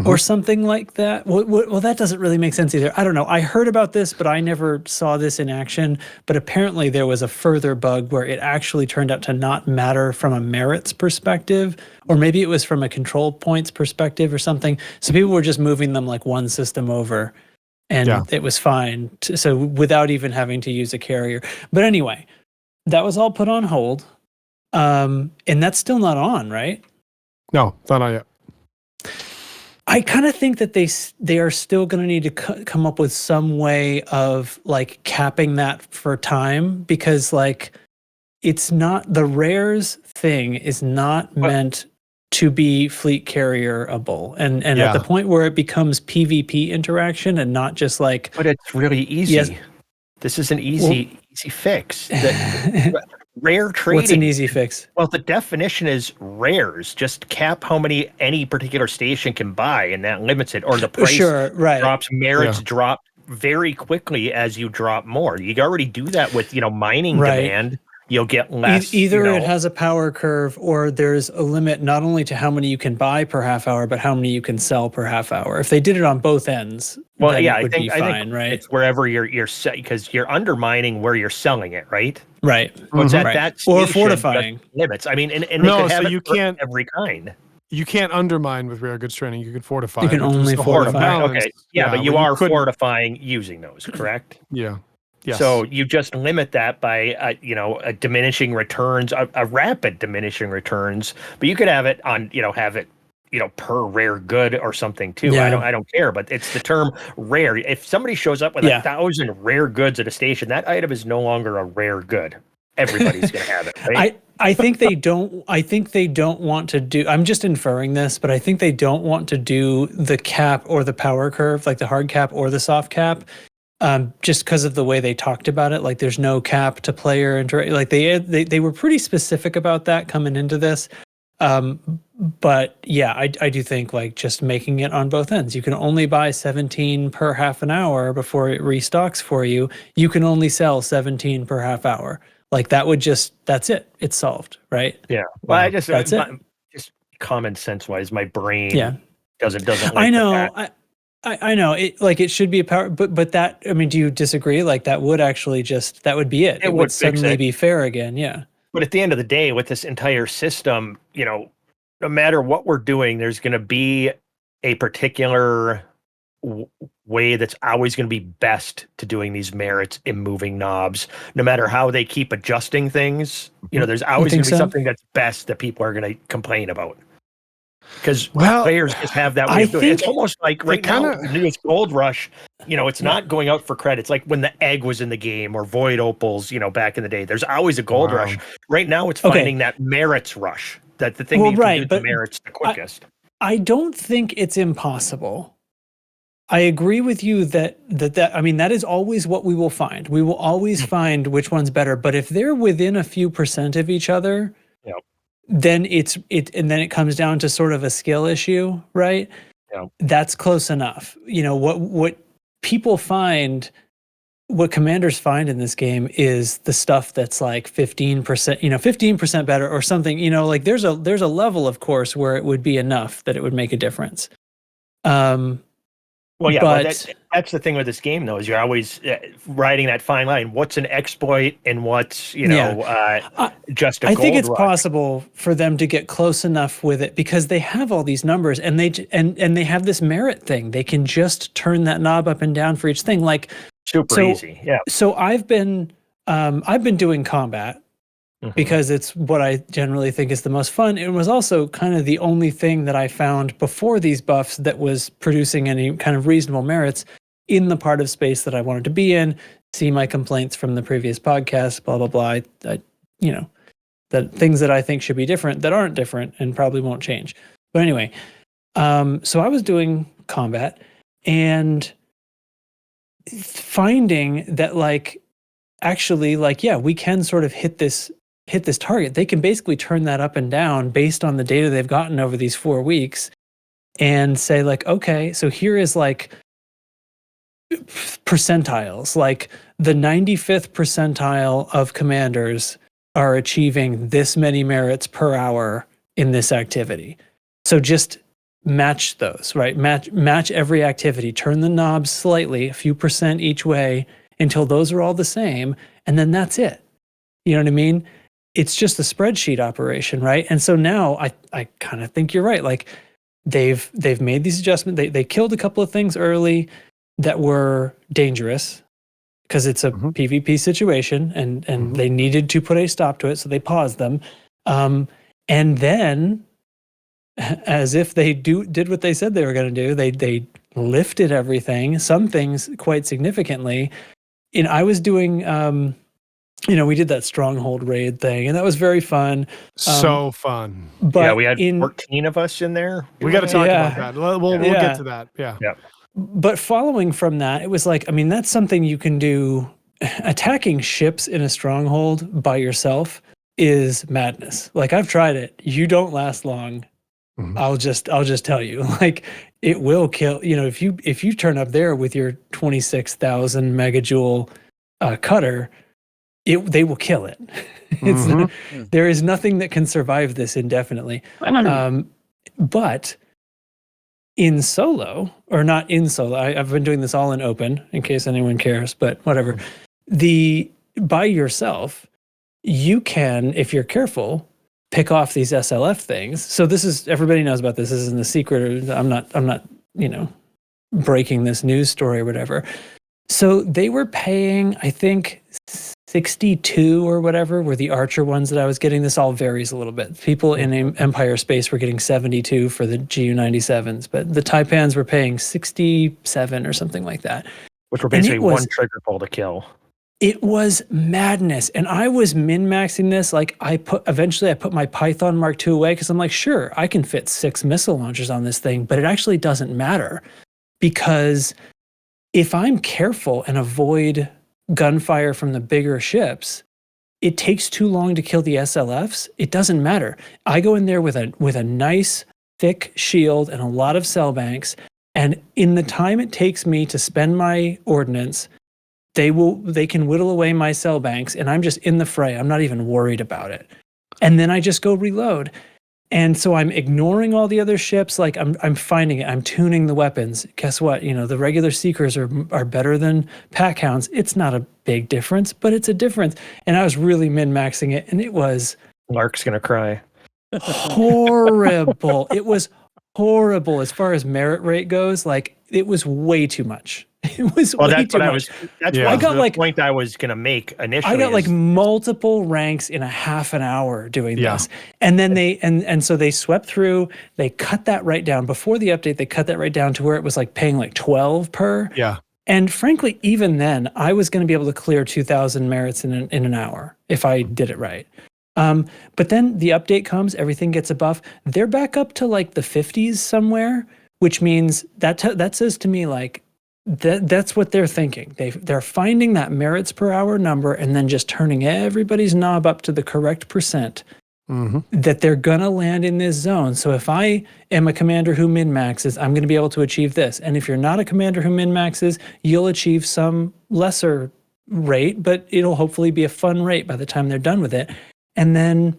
or something like that. Well, that doesn't really make sense either. I don't know. I heard about this, but I never saw this in action. But apparently there was a further bug where it actually turned out to not matter from a merits perspective, or maybe it was from a control points perspective or something. So people were just moving them like one system over, and it was fine. So without even having to use a carrier. But anyway, that was all put on hold. And that's still not on, right? No, not on yet. I kind of think that they are still going to need to come up with some way of like capping that for time, because like it's not, the rares thing is not meant to be fleet carrierable, and at the point where it becomes PvP interaction and not just like. But it's really easy. Yes. This is an easy fix. Rare trading. What's an easy fix? Well, the definition is rares. Just cap how many any particular station can buy, and that limits it. Or the price drops. Merits drop very quickly as you drop more. You already do that with mining demand. You'll get less. Either it has a power curve, or there's a limit not only to how many you can buy per half hour, but how many you can sell per half hour. If they did it on both ends, then it would be fine, right? It's wherever you're because you're undermining where you're selling it, right? Right. What's that or fortifying limits? I mean, and no, they could have so you can't every kind. You can't undermine with rare goods training. You can fortify. You can only fortify. Okay, but you are fortifying using those, correct? Yeah. Yes. So you just limit that by a diminishing returns, a rapid diminishing returns. But you could have it on per rare good or something too. Yeah. I don't care, but it's the term rare. If somebody shows up with 1,000 rare goods at a station, that item is no longer a rare good. Everybody's gonna have it, right? I think they don't. I think they don't want to do. I'm just inferring this, but I think they don't want to do the cap or the power curve, like the hard cap or the soft cap. Just because of the way they talked about it, like there's no cap to player like they were pretty specific about that coming into this. But yeah, I do think like just making it on both ends. You can only buy 17 per half an hour before it restocks for you. You can only sell 17 per half hour. Like that's it. It's solved, right? Yeah. Well, that's it. Just common sense wise, my brain doesn't. Like I know. I know it should be a power, but that, I mean, do you disagree? Like that would actually that would be it. It would suddenly be fair again. Yeah. But at the end of the day, with this entire system, no matter what we're doing, there's going to be a particular way that's always going to be best to doing these merits in moving knobs, no matter how they keep adjusting things. There's always going to be something that's best that people are going to complain about. Because players just have that way of doing it. It's almost like right now, the newest Gold Rush, it's not going out for credits. Like when the Egg was in the game or Void Opals, back in the day, there's always a Gold Rush. Right now, it's finding that merits rush. That the thing that you can do the merits the quickest. I don't think it's impossible. I agree with you that that is always what we will find. We will always find which one's better. But if they're within a few % of each other, then and then it comes down to sort of a skill issue, right? Yeah. That's close enough. What people find, what commanders find in this game is the stuff that's like 15%, 15% better or something. Like there's a level, of course, where it would be enough that it would make a difference. But that's the thing with this game, though, is you're always riding that fine line. What's an exploit and what's just a gold I think it's rush. possible for them to get close enough with it because they have all these numbers and they have this merit thing. They can just turn that knob up and down for each thing, like super easy. Yeah. So I've been doing combat. Because it's what I generally think is the most fun. It was also kind of the only thing that I found before these buffs that was producing any kind of reasonable merits in the part of space that I wanted to be in. See my complaints from the previous podcast, blah, blah, blah. The things that I think should be different that aren't different and probably won't change. But anyway, so I was doing combat and finding that we can sort of hit this target. They can basically turn that up and down based on the data they've gotten over these 4 weeks and say okay, so here is percentiles, like the 95th percentile of commanders are achieving this many merits per hour in this activity. So just match those, right? Match every activity, turn the knobs slightly, a few % each way until those are all the same. And then that's it. You know what I mean? It's just a spreadsheet operation, right? And so now I kind of think you're right. Like they've made these adjustments. They killed a couple of things early that were dangerous because it's a PvP situation and they needed to put a stop to it, so they paused them. And then, as if they did what they said they were going to do, they lifted everything, some things quite significantly. And I was doing we did that stronghold raid thing, and that was very fun. So fun. But we had 14 of us in there. We got to talk about that. We'll get to that. Yeah. But following from that, it was that's something you can do. Attacking ships in a stronghold by yourself is madness. I've tried it. You don't last long. I'll just tell you, it will kill. If you turn up there with your 26,000 megajoule cutter, they will kill it. There is nothing that can survive this indefinitely. But in solo, or not in solo, I've been doing this all in open in case anyone cares, but whatever. By yourself, you can, if you're careful, pick off these SLF things. So everybody knows about this. This isn't a secret. I'm not breaking this news story or whatever. So they were paying, I think, 62 or whatever were the Archer ones that I was getting. This all varies a little bit. People in Empire Space were getting 72 for the GU-97s, but the Taipans were paying 67 or something like that. Which were basically one trigger pull to kill. It was madness. And I was min-maxing this. Eventually I put my Python Mark II away because I'm sure, I can fit 6 missile launchers on this thing, but it actually doesn't matter because if I'm careful and avoid gunfire from the bigger ships, it takes too long to kill the SLFs. It doesn't matter. I go in there with a nice thick shield and a lot of cell banks, and in the time it takes me to spend my ordnance, they can whittle away my cell banks, and I'm just in the fray. I'm not even worried about it. And then I just go reload. And so I'm ignoring all the other ships. I'm finding it. I'm tuning the weapons. Guess what? The regular Seekers are better than Pack Hounds. It's not a big difference, but it's a difference. And I was really min-maxing it, and it was... Lark's going to cry. Horrible. It was horrible as far as merit rate goes. Like it was way too much. It was Well, way that's too what I much. was. That's Yeah. what I was got, the like- point I was going to make initially. I got like is- multiple ranks in a half an hour doing Yeah. this. And then and so they swept through, they cut that right down. Before the update, they cut that right down to where it was like paying like 12 per. Yeah. And frankly, even then, I was going to be able to clear 2,000 merits in an hour if I did it right. But then the update comes, everything gets a buff. They're back up to like the 50s somewhere, which means that says to me like that's what they're thinking. They're finding that merits per hour number and then just turning everybody's knob up to the correct percent that they're going to land in this zone. So if I am a commander who min-maxes, I'm going to be able to achieve this. And if you're not a commander who min-maxes, you'll achieve some lesser rate, but it'll hopefully be a fun rate by the time they're done with it. And then,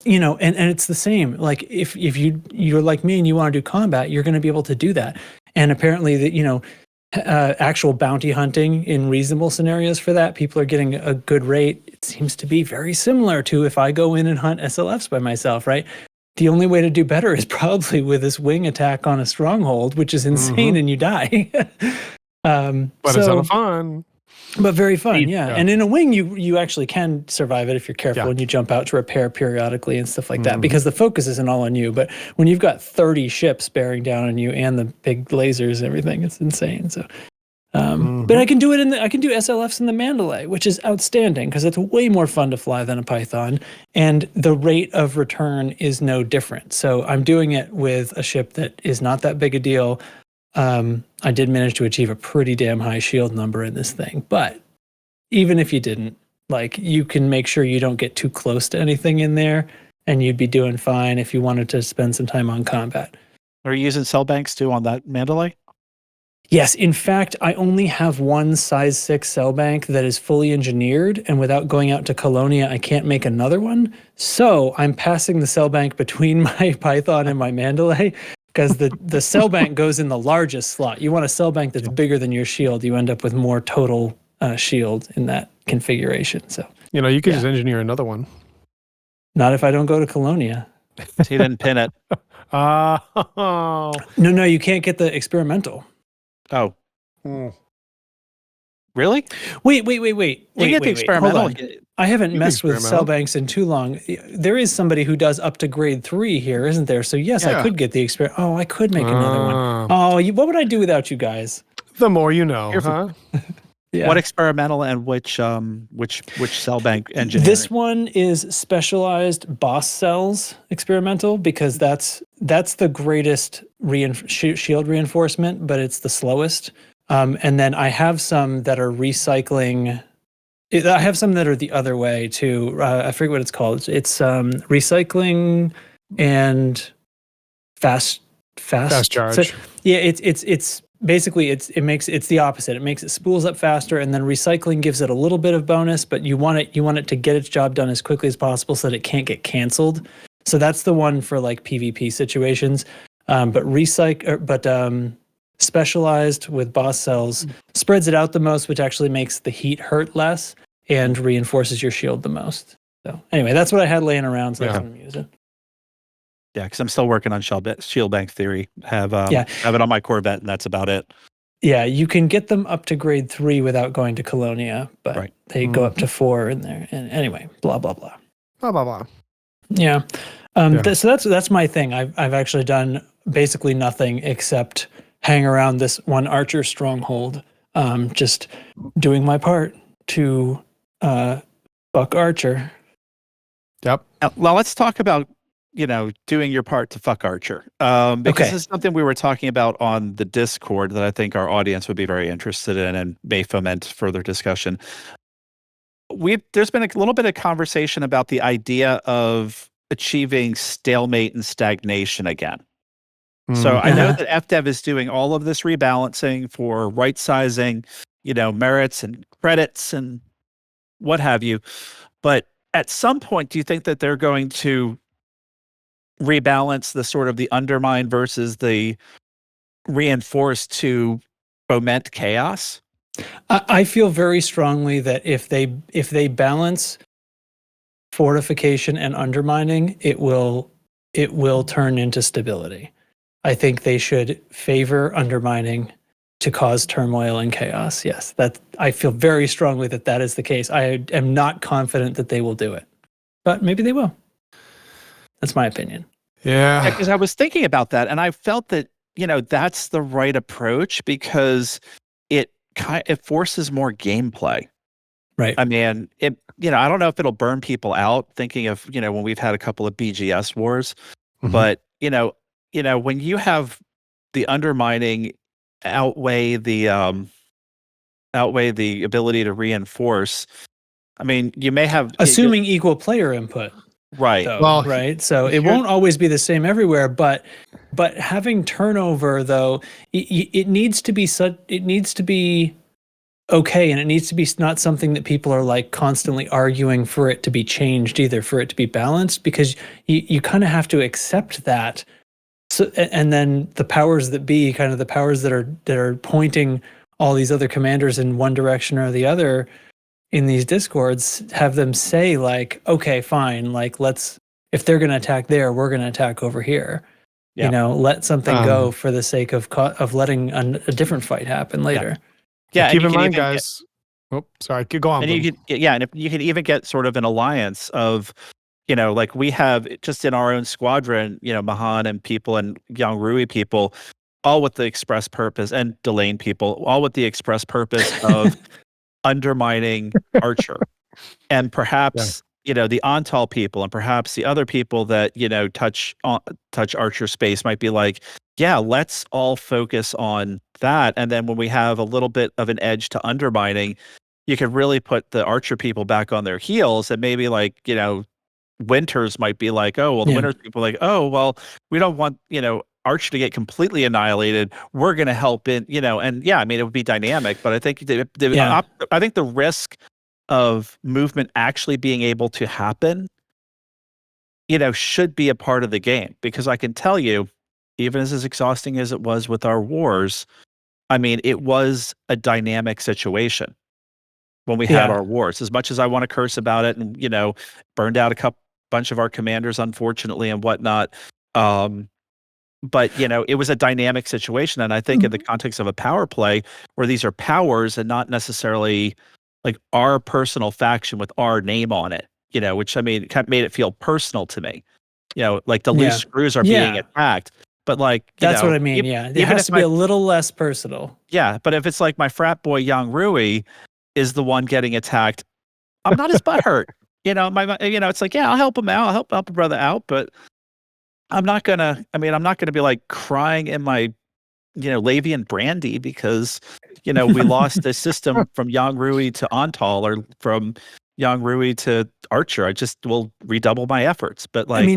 you know, and it's the same. Like if you're like me and you want to do combat, you're going to be able to do that. And apparently that, you know, actual bounty hunting in reasonable scenarios for that, people are getting a good rate. It seems to be very similar to if I go in and hunt SLFs by myself, right? The only way to do better is probably with this wing attack on a stronghold, which is insane and you die. But it's a lot of fun. But very fun, yeah. Yeah. And in a wing, you actually can survive it if you're careful Yeah. and you jump out to repair periodically and stuff like that, because the focus isn't all on you. But when you've got 30 ships bearing down on you and the big lasers and everything, it's insane. So, but I can do it I can do SLFs in the Mandalay, which is outstanding because it's way more fun to fly than a Python, and the rate of return is no different. So I'm doing it with a ship that is not that big a deal. I did manage to achieve a pretty damn high shield number in this thing, but even if you didn't, like, you can make sure you don't get too close to anything in there, and you'd be doing fine if you wanted to spend some time on combat. Are you using cell banks too on that Mandalay? Yes, in fact, I only have one size 6 cell bank that is fully engineered, and without going out to Colonia, I can't make another one. So I'm passing the cell bank between my Python and my Mandalay, because the cell bank goes in the largest slot. You want a cell bank that's bigger than your shield. You end up with more total shield in that configuration. So, You know, you could just engineer another one. not if I don't go to Colonia. He didn't pin it. Oh. No, you can't get the experimental. Oh, Mm. really? Wait. You get the experimental. Hold on. I haven't You messed can with cell experimental. banks in too long. There is somebody who does up to grade 3 here, isn't there? So yes, I Yeah. could get the experiment. Oh, I could make another one. Ah. Oh, what would I do without you guys? The more you know, Careful. huh? Yeah. What experimental and which cell bank engineering? This one is specialized boss cells experimental, because that's the greatest shield reinforcement, but it's the slowest. And then I have some that are recycling. I have some that are the other way too. I forget what it's called. It's recycling and fast charge. So, yeah, it's basically it's the opposite. It makes it spools up faster, and then recycling gives it a little bit of bonus, but you want it to get its job done as quickly as possible so that it can't get canceled. So that's the one for like PvP situations. But specialized with boss cells spreads it out the most, which actually makes the heat hurt less and reinforces your shield the most. So anyway, that's what I had laying around, so that's what I'm using. Yeah, because I'm still working on shield bank theory. Have it on my Corvette, and that's about it. Yeah, you can get them up to grade 3 without going to Colonia, but Right. they go up to 4 in there. And anyway, blah blah blah. Blah, blah, blah. Yeah. Yeah. So that's my thing. I've actually done basically nothing except hang around this one archer stronghold, just doing my part to fuck Archer. Yep. Well, let's talk about doing your part to fuck Archer, because Okay. this is something we were talking about on the Discord that I think our audience would be very interested in and may foment further discussion. There's been a little bit of conversation about the idea of achieving stalemate and stagnation again. So I know that FDev is doing all of this rebalancing for right sizing, merits and credits and what have you. But at some point, do you think that they're going to rebalance the sort of the undermine versus the reinforced to foment chaos? I feel very strongly that if they balance fortification and undermining, it will turn into stability. I think they should favor undermining to cause turmoil and chaos. Yes, I feel very strongly that that is the case. I am not confident that they will do it, but maybe they will. That's my opinion. Yeah. Because I was thinking about that, and I felt that that's the right approach because it forces more gameplay. Right. I mean, I don't know if it'll burn people out. Thinking of when we've had a couple of BGS wars, but when you have the undermining outweigh the ability to reinforce. I mean, you may have assuming equal player input. Right. Though, Well, right. So it won't always be the same everywhere, but having turnover though, it needs to be okay, and it needs to be not something that people are like constantly arguing for it to be changed either, for it to be balanced, because you kind of have to accept that. So, and then the powers that be, kind of the powers that are pointing all these other commanders in one direction or the other in these discords, have them say like, okay, fine, like if they're going to attack there, we're going to attack over here. Yeah. Let something go for the sake of letting a different fight happen later. Yeah. Keep in mind, guys. Sorry. Go on. And you could, and if you could even get sort of an alliance of, like we have just in our own squadron, Mahan and people and Yong-Rui people, all with the express purpose, and Delane people, all with the express purpose of undermining Archer. And perhaps, the Ontal people and perhaps the other people that, touch Archer space might be like, yeah, let's all focus on that. And then when we have a little bit of an edge to undermining, you could really put the Archer people back on their heels, and maybe like, Winters might be like, oh, well, the Winters people are like, oh, well, we don't want, Archer to get completely annihilated. We're going to help in, and yeah, I mean, it would be dynamic, but I think I think the risk of movement actually being able to happen, should be a part of the game, because I can tell you, even as exhausting as it was with our wars, I mean, it was a dynamic situation when we had our wars. As much as I want to curse about it and, burned out a bunch of our commanders, unfortunately, and whatnot. But, it was a dynamic situation. And I think in the context of a power play where these are powers and not necessarily like our personal faction with our name on it, which I mean, kind of made it feel personal to me, like the loose screws are being attacked. But like, that's what I mean. It has to be a little less personal. Yeah. But if it's like my frat boy, Yong-Rui, is the one getting attacked, I'm not as butthurt. It's like, yeah, I'll help him out. I'll help a brother out, but I'm not gonna be like crying in my, Lavian brandy because, we lost the system from Yong-Rui to Ontal or from Yong-Rui to Archer. I just will redouble my efforts. But like,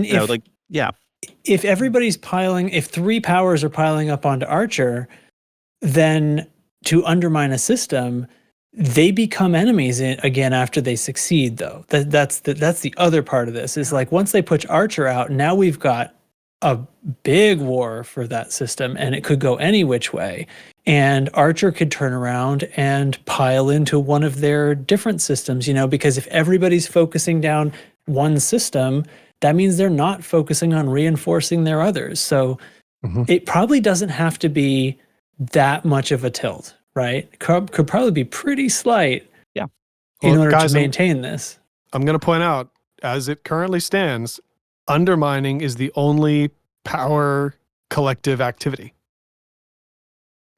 if everybody's if 3 powers are piling up onto Archer, then to undermine a system, they become enemies again after they succeed, though. That's the other part of this, is like once they push Archer out, now we've got a big war for that system, and it could go any which way. And Archer could turn around and pile into one of their different systems, because if everybody's focusing down one system, that means they're not focusing on reinforcing their others. So it probably doesn't have to be that much of a tilt, right? Could probably be pretty slight in order to maintain this. I'm going to point out, as it currently stands, undermining is the only power collective activity.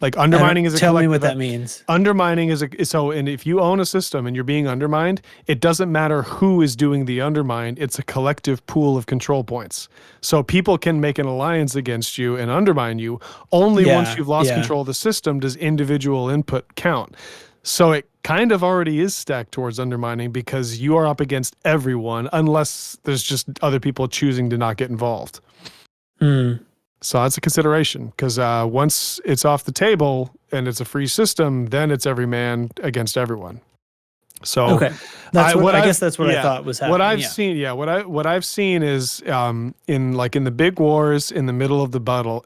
Like undermining is a tell me what that means. Undermining is and if you own a system and you're being undermined, it doesn't matter who is doing the undermine. It's a collective pool of control points. So people can make an alliance against you and undermine you. Only once you've lost control of the system does individual input count. So it kind of already is stacked towards undermining because you are up against everyone, unless there's just other people choosing to not get involved. So that's a consideration, because once it's off the table and it's a free system, then it's every man against everyone. So okay, I guess that's what I thought was happening. What I've seen is in the big wars in the middle of the bubble,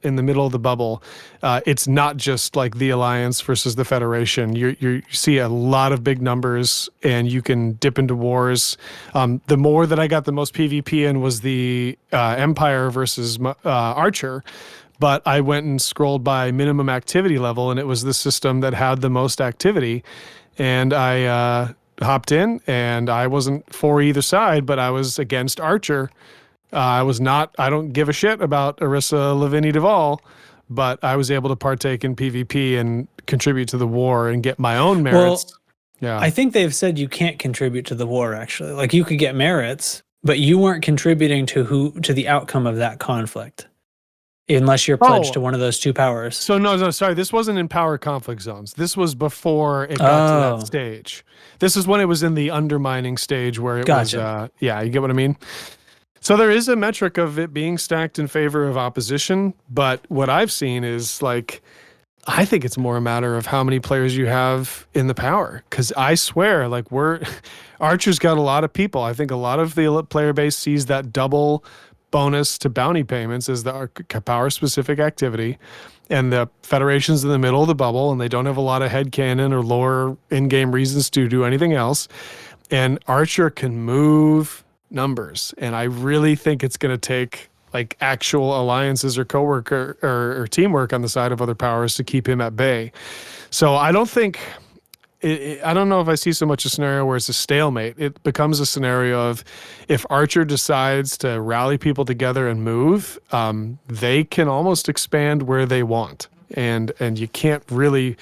it's not just like the Alliance versus the Federation. You see a lot of big numbers, and you can dip into wars. The more that I got the most PvP in was the Empire versus Archer. but I went and scrolled by minimum activity level, and it was the system that had the most activity. And I hopped in, and I wasn't for either side, but I was against Archer. I don't give a shit about Orisa Lavinie Duval, but I was able to partake in PvP and contribute to the war and get my own merits. Yeah. I think they've said you can't contribute to the war, actually. Like, you could get merits, but you weren't contributing to the outcome of that conflict. Unless you're pledged to one of those two powers. So no, sorry. This wasn't in power conflict zones. This was before it got to that stage. This is when it was in the undermining stage where it was, yeah, you get what I mean? So there is a metric of it being stacked in favor of opposition, but what I've seen is like, I think it's more a matter of how many players you have in the power. Because I swear, like Archer's got a lot of people. I think a lot of the player base sees that double bonus to bounty payments as the power specific activity, and the Federation's in the middle of the bubble, and they don't have a lot of headcanon or lore in-game reasons to do anything else. And Archer can move numbers, and I really think it's going to take like actual alliances or coworker or teamwork on the side of other powers to keep him at bay. So I don't think I don't know if I see so much a scenario where it's a stalemate. It becomes a scenario of if Archer decides to rally people together and move, they can almost expand where they want. And you can't really,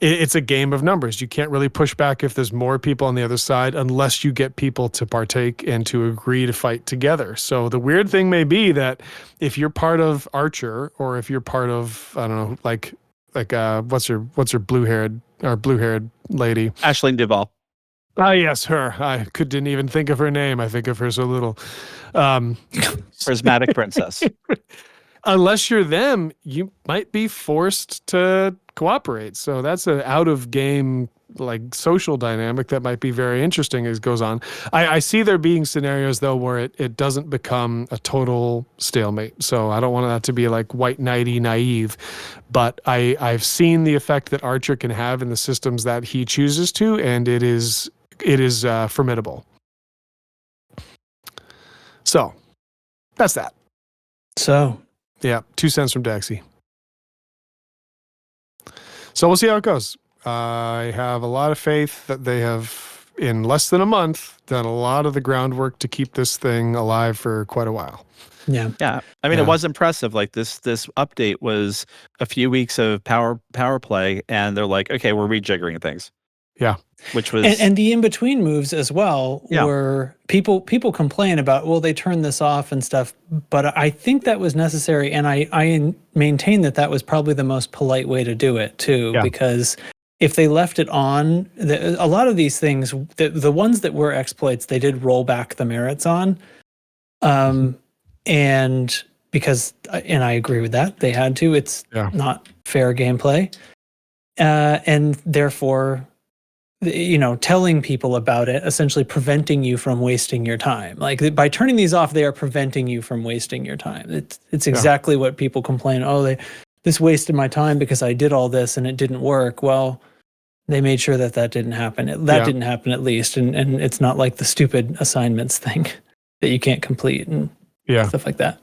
it's a game of numbers. You can't really push back if there's more people on the other side unless you get people to partake and to agree to fight together. So the weird thing may be that if you're part of Archer, or if you're part of, I don't know, like what's her blue-haired lady? Aisling Duval. Ah, yes, her. I didn't even think of her name. I think of her so little. Prismatic Princess. Unless you're them, you might be forced to cooperate. So that's an out-of-game like social dynamic that might be very interesting as it goes on. I see there being scenarios though where it doesn't become a total stalemate. So I don't want that to be like white knighty naive, but I've seen the effect that Archer can have in the systems that he chooses to, and it is formidable. So that's that. So yeah, 2 cents from Daxi. So we'll see how it goes. I have a lot of faith that they have, in less than a month, done a lot of the groundwork to keep this thing alive for quite a while. Yeah. I mean, it was impressive. Like this update was a few weeks of power play, and they're like, okay, we're rejiggering things. Yeah. Which was and the in-between moves as well were people complain about, well, they turned this off and stuff, but I think that was necessary, and I maintain that was probably the most polite way to do it too, because if they left it on, a lot of these things, the ones that were exploits, they did roll back the merits on, and because, and I agree with that, they had to. It's not fair gameplay, and therefore, telling people about it, essentially preventing you from wasting your time. Like by turning these off, they are preventing you from wasting your time. It's exactly what people complain. Oh, this wasted my time because I did all this and it didn't work. Well, they made sure that didn't happen. That didn't happen at least. And it's not like the stupid assignments thing that you can't complete and stuff like that.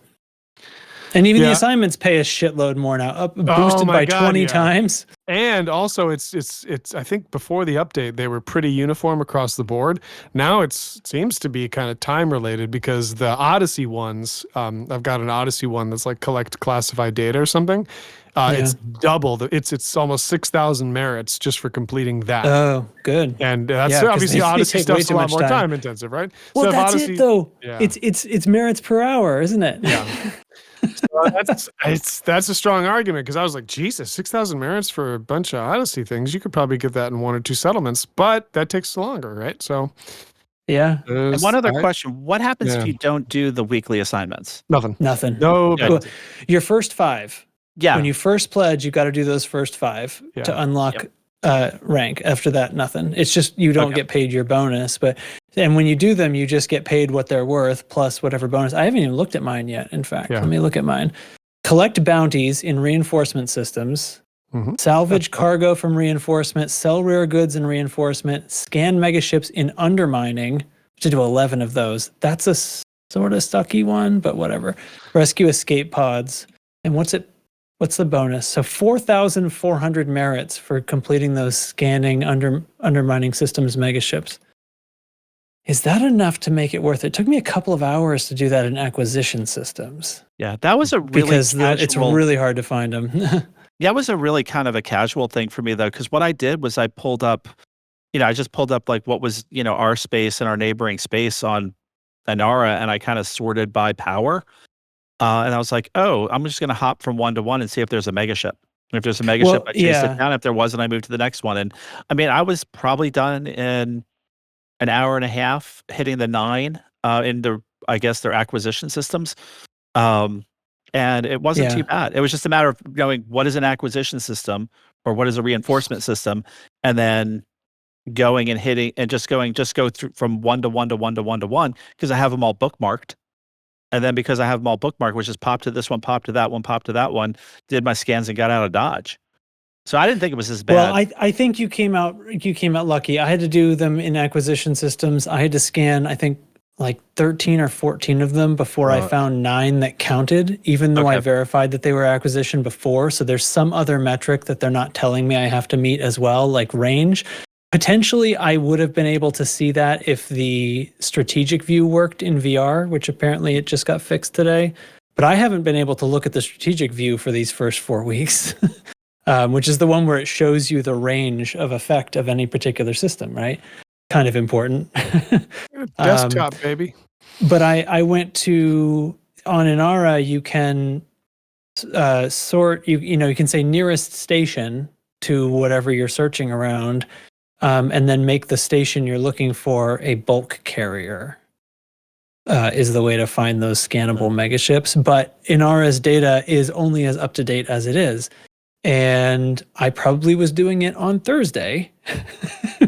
And even the assignments pay a shitload more now, boosted by 20 times. And also, it's. I think before the update, they were pretty uniform across the board. Now it seems to be kind of time related, because the Odyssey ones, I've got an Odyssey one that's like collect classified data or something. It's double. It's almost 6,000 merits just for completing that. Oh, good. And that's obviously Odyssey stuff's a lot more time intensive, right? Well, so that's Odyssey, it though. Yeah. It's merits per hour, isn't it? Yeah. So that's a strong argument, because I was like, Jesus, 6,000 merits for a bunch of Odyssey things. You could probably get that in 1 or 2 settlements, but that takes longer, right? So, And one other question: what happens if you don't do the weekly assignments? Nothing. No. Your first 5. Yeah. When you first pledge, you got to do those first 5 to unlock rank. After that, nothing. It's just you don't get paid your bonus, and when you do them, you just get paid what they're worth plus whatever bonus. I haven't even looked at mine yet. In fact, let me look at mine. Collect bounties in reinforcement systems. Salvage cargo from reinforcement. Sell rare goods in reinforcement. Scan megaships in undermining. To do 11 of those. That's a sort of sucky one, but whatever. Rescue escape pods. And what's it what's the bonus? So 4,400 merits for completing those scanning undermining systems megaships. Is that enough to make it worth it? It took me a couple of hours to do that in acquisition systems. Yeah, that was a really because it's really hard to find them. Yeah, it was a really kind of a casual thing for me though, because what I did was I pulled up, I just pulled up like what was, our space and our neighboring space on Inara, and I kind of sorted by power. And I was like, oh, I'm just going to hop from one to one and see if there's a megaship. And if there's a megaship, I chase it down. If there wasn't, I moved to the next one. And I mean, I was probably done in an hour and a half, hitting the 9 in I guess their acquisition systems. And it wasn't too bad. It was just a matter of knowing what is an acquisition system or what is a reinforcement system, and then going and hitting and just go through from 1 to 1 to 1 to 1 to 1, because I have them all bookmarked. And then because I have them all bookmarked, which is pop to this one, pop to that one, pop to that one, did my scans and got out of Dodge. So I didn't think it was as bad. Well, I think you came out lucky. I had to do them in acquisition systems. I had to scan, I think, like 13 or 14 of them before I found 9 that counted, even though I verified that they were acquisition before. So there's some other metric that they're not telling me I have to meet as well, like range. Potentially, I would have been able to see that if the strategic view worked in VR, which apparently it just got fixed today. But I haven't been able to look at the strategic view for these first 4 weeks, which is the one where it shows you the range of effect of any particular system, right? Kind of important. Desktop, baby. But I went to, on Inara, you can sort, you can say nearest station to whatever you're searching around, and then make the station you're looking for a bulk carrier, is the way to find those scannable megaships. But Inara's data is only as up to date as it is. And I probably was doing it on Thursday,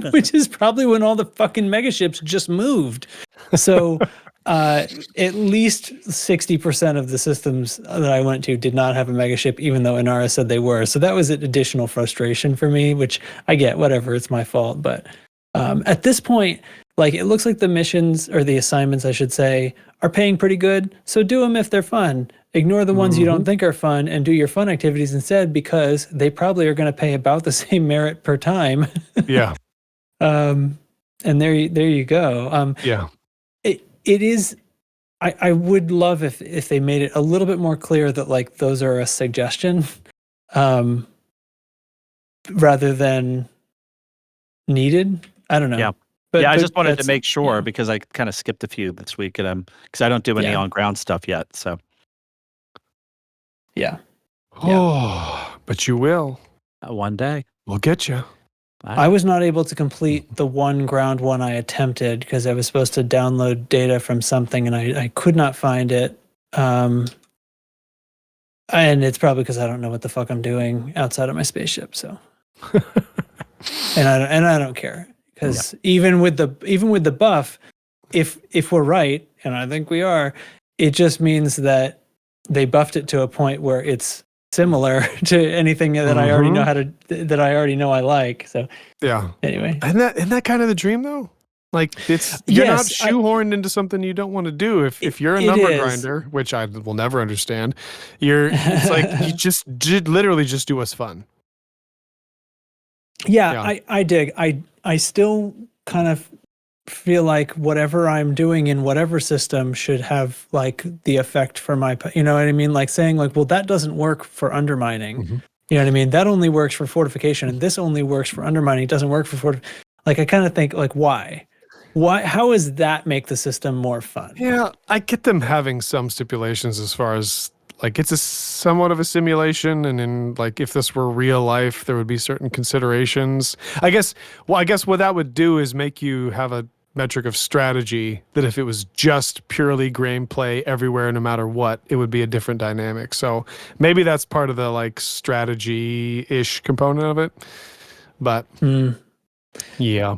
which is probably when all the fucking megaships just moved. So at least 60% of the systems that I went to did not have a megaship, even though Inara said they were. So that was an additional frustration for me, which I get, whatever, it's my fault. But at this point, like, it looks like the missions, or the assignments, I should say, are paying pretty good. So do them if they're fun. Ignore the ones you don't think are fun and do your fun activities instead, because they probably are going to pay about the same merit per time. Yeah. And there you go. Yeah. It is. I would love if they made it a little bit more clear that, like, those are a suggestion, rather than needed. I don't know. Yeah. But I just wanted to make sure, because I kind of skipped a few this week, and because I don't do any on ground stuff yet. So. Yeah. Oh, but you will. One day. We'll get you. I was not able to complete the one ground one I attempted because I was supposed to download data from something and I could not find it. And it's probably because I don't know what the fuck I'm doing outside of my spaceship. So, and I don't care, because even with the buff, if we're right, and I think we are, it just means that they buffed it to a point where it's similar to anything that I already know that I already know I like. So anyway, isn't that kind of the dream though? Like, you're not shoehorned into something you don't want to do. If you're a number grinder, which I will never understand, it's like you just literally just do what's fun. Yeah. I dig. I still kind of feel like whatever I'm doing in whatever system should have, like, the effect for my, you know what I mean? Like saying, like, well, that doesn't work for undermining. You know what I mean? That only works for fortification, and this only works for undermining. It doesn't work for like, I kind of think, like, why? How does that make the system more fun? Yeah, I get them having some stipulations as far as, like, it's somewhat of a simulation, and in, like, if this were real life, there would be certain considerations. I guess what that would do is make you have a metric of strategy, that if it was just purely gameplay everywhere, no matter what, it would be a different dynamic. So maybe that's part of the, like, strategy-ish component of it. But yeah.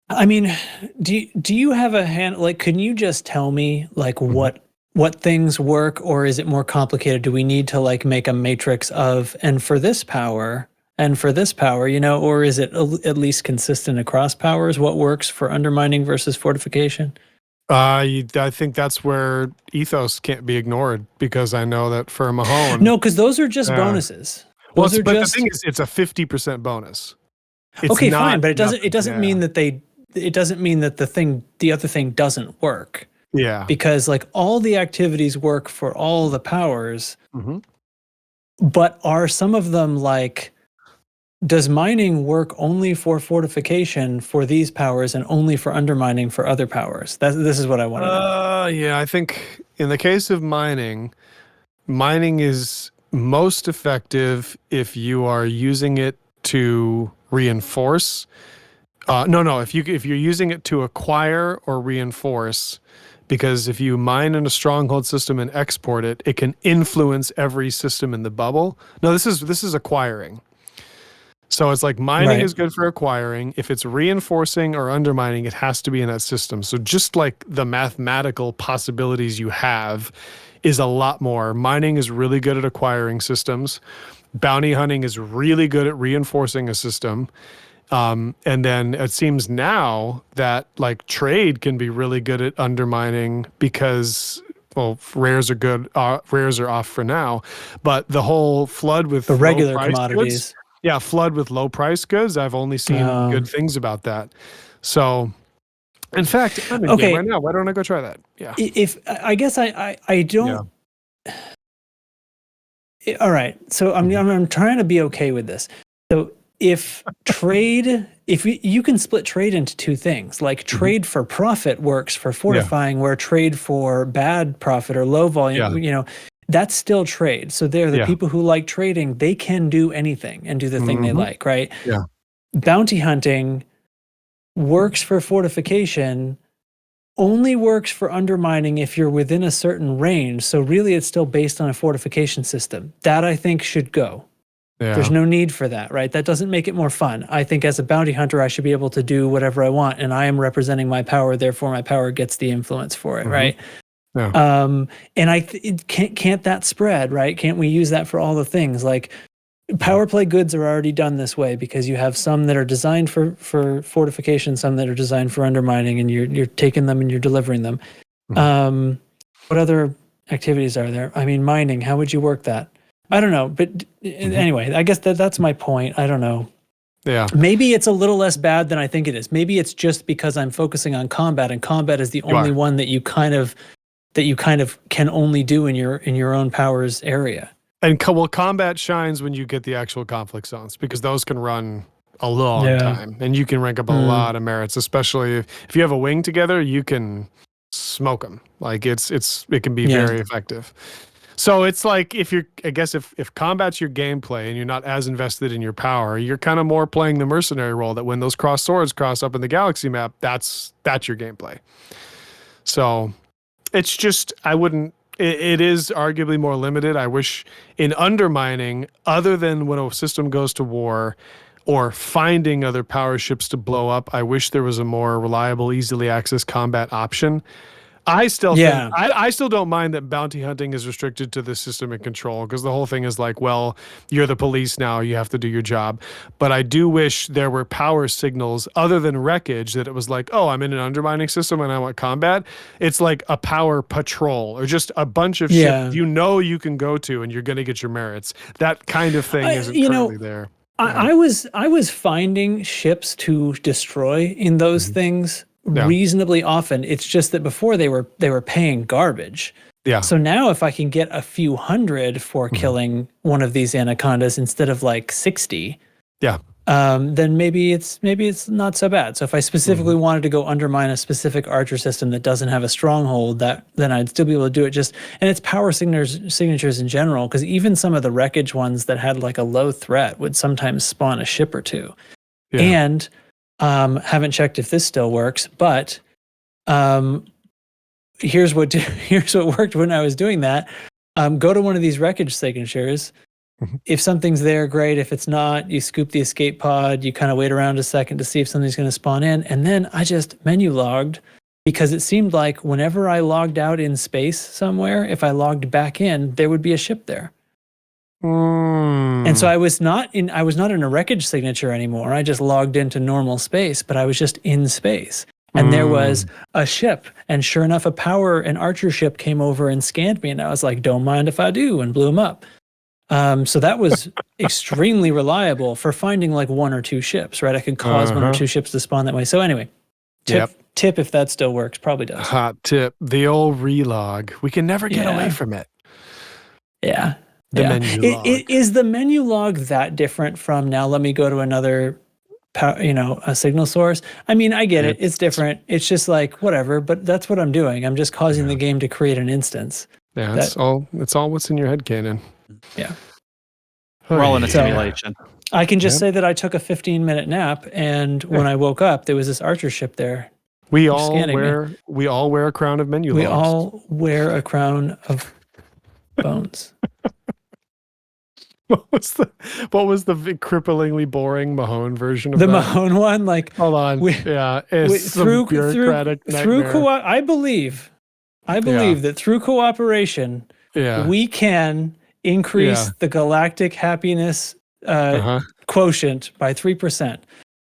I mean, do you have a hand, like, can you just tell me, like, what things work, or is it more complicated? Do we need to, like, make a matrix of, and for this power, you know, or is it at least consistent across powers? What works for undermining versus fortification? I think that's where ethos can't be ignored, because I know that for Mahone. No, because those are just bonuses. Well, Those are but just, the thing is, it's a 50% bonus. It's okay, not fine, but it doesn't nothing, mean that it doesn't mean that the other thing doesn't work. Yeah. Because like all the activities work for all the powers, Mhm. but are some of them like, does mining work only for fortification for these powers and only for undermining for other powers? This is what I want to know. Yeah, I think in the case of mining is most effective if you are using it to reinforce. No, if you're using it to acquire or reinforce, because if you mine in a stronghold system and export it, it can influence every system in the bubble. No, this is acquiring. So it's like mining is good for acquiring. If it's reinforcing or undermining, it has to be in that system. So just like the mathematical possibilities you have is a lot more. Mining is really good at acquiring systems. Bounty hunting is really good at reinforcing a system. And then it seems now that like trade can be really good at undermining, because rares are good. Rares are off for now, but the whole flood with The regular low price commodities. goods, yeah, flood with low price goods. I've only seen good things about that. So, in fact, I'm in game right now. Why don't I go try that? Yeah. If I guess I don't. Yeah. All right. So I'm trying to be okay with this. So if trade, if you can split trade into two things, like trade for profit works for fortifying, where trade for bad profit or low volume, that's still trade. So they're the people who like trading, they can do anything and do the thing they like, right? Yeah. Bounty hunting works for fortification, only works for undermining if you're within a certain range. So really it's still based on a fortification system. That I think should go. Yeah. There's no need for that, right? That doesn't make it more fun. I think as a bounty hunter, I should be able to do whatever I want, and I am representing my power, therefore my power gets the influence for it, right? Yeah. And can't that spread, right? Can't we use that for all the things? Like power play goods are already done this way, because you have some that are designed for fortification, some that are designed for undermining, and you're taking them and you're delivering them. What other activities are there? I mean, mining, how would you work that? I don't know, but anyway, I guess that's my point. I don't know. Yeah. Maybe it's a little less bad than I think it is. Maybe it's just because I'm focusing on combat, and combat is the only one that you kind of can only do in your own powers area. And combat shines when you get the actual conflict zones, because those can run a long time, and you can rank up a lot of merits. Especially if you have a wing together, you can smoke them. Like it can be very effective. So it's like if combat's your gameplay and you're not as invested in your power, you're kind of more playing the mercenary role, that when those cross swords cross up in the galaxy map, that's your gameplay. So it's just, it is arguably more limited. I wish in undermining, other than when a system goes to war or finding other power ships to blow up, I wish there was a more reliable, easily accessed combat option. I still think, I still don't mind that bounty hunting is restricted to the system and control, because the whole thing is like, well, you're the police now, you have to do your job. But I do wish there were power signals other than wreckage, that it was like, oh, I'm in an undermining system and I want combat. It's like a power patrol, or just a bunch of ships you can go to and you're going to get your merits. That kind of thing isn't currently there. I was finding ships to destroy in those things reasonably often. It's just that before they were paying garbage. Yeah. So now if I can get a few hundred for killing one of these anacondas instead of like 60, then maybe it's not so bad. So if I specifically wanted to go undermine a specific archer system that doesn't have a stronghold, then I'd still be able to do it. And it's power signatures in general, because even some of the wreckage ones that had like a low threat would sometimes spawn a ship or two. Yeah. And haven't checked if this still works, but here's what worked when I was doing that. Go to one of these wreckage signatures. If something's there, great. If it's not, you scoop the escape pod, you kind of wait around a second to see if something's going to spawn in, and then I just menu logged, because it seemed like whenever I logged out in space somewhere, if I logged back in, there would be a ship there. And so I was not in a wreckage signature anymore. I just logged into normal space, but I was just in space. And there was a ship, and sure enough, an archer ship came over and scanned me, and I was like, "Don't mind if I do," and blew him up. So that was extremely reliable for finding like one or two ships, right? I could cause one or two ships to spawn that way. So anyway, tip if that still works, probably does. Hot tip, the old relog. We can never get away from it. Yeah. The menu log. Is the menu log that different from now let me go to another a signal source? I mean, I get it. It's different. It's just like whatever, but that's what I'm doing. I'm just causing the game to create an instance. Yeah, it's all what's in your head, Kanan. Yeah. We're all in a simulation. I can just say that I took a 15-minute nap, and when I woke up, there was this archer ship there. We all wear a crown of menu logs. We all wear a crown of bones. What was the cripplingly boring Mahone version of the that? Mahone one? Like, hold on, it's through nightmare. I believe that through cooperation, we can increase the galactic happiness quotient by 3%.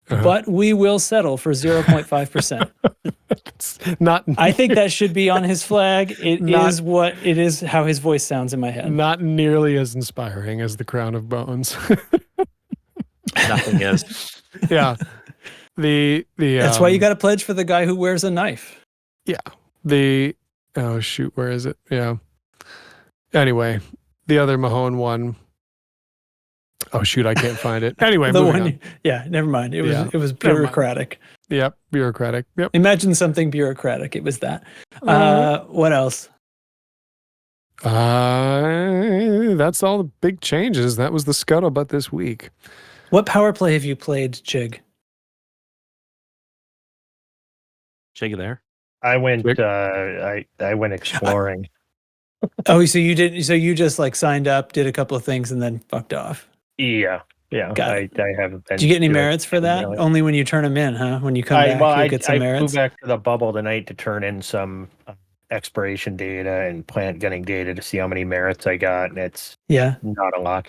But we will settle for 0.5%. I think that should be on his flag. It is how his voice sounds in my head. Not nearly as inspiring as the Crown of Bones. Nothing is. Yeah. That's why you got to pledge for the guy who wears a knife. Yeah. Oh shoot, where is it? Yeah. Anyway, the other Mahone one. Oh shoot, I can't find it. Anyway, never mind. It was bureaucratic. Yep, bureaucratic. Yep. Imagine something bureaucratic. It was that. What else? That's all the big changes. That was the scuttlebutt this week. What power play have you played, Chig? Chig there? I went I went exploring. Oh, so you did? So you just like signed up, did a couple of things, and then fucked off? Yeah. I haven't been. Did you get any merits for that? Really. Only when you turn them in, huh? When you come back, you get some merits. I flew back to the bubble tonight to turn in some exploration data and plant gunning data to see how many merits I got, and it's not a lot.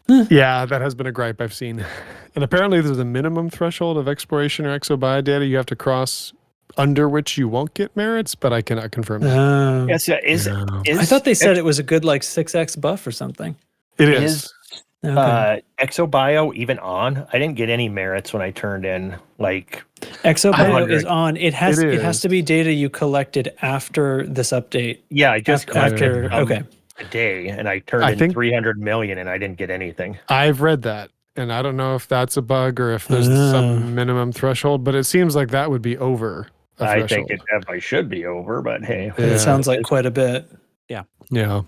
Yeah, that has been a gripe I've seen. And apparently there's a minimum threshold of exploration or exobiome data you have to cross, under which you won't get merits, but I cannot confirm that. Yes, I thought they said it was a good like 6x buff or something. It is. Exobio even on? I didn't get any merits when I turned in like Exobio is on. It has to be data you collected after this update. Yeah, I just collected a day, and I turned in 300 million, and I didn't get anything. I've read that. And I don't know if that's a bug or if there's some minimum threshold, but it seems like that would be over. I think it definitely should be over, but hey. It sounds like quite a bit. Yeah. Yeah.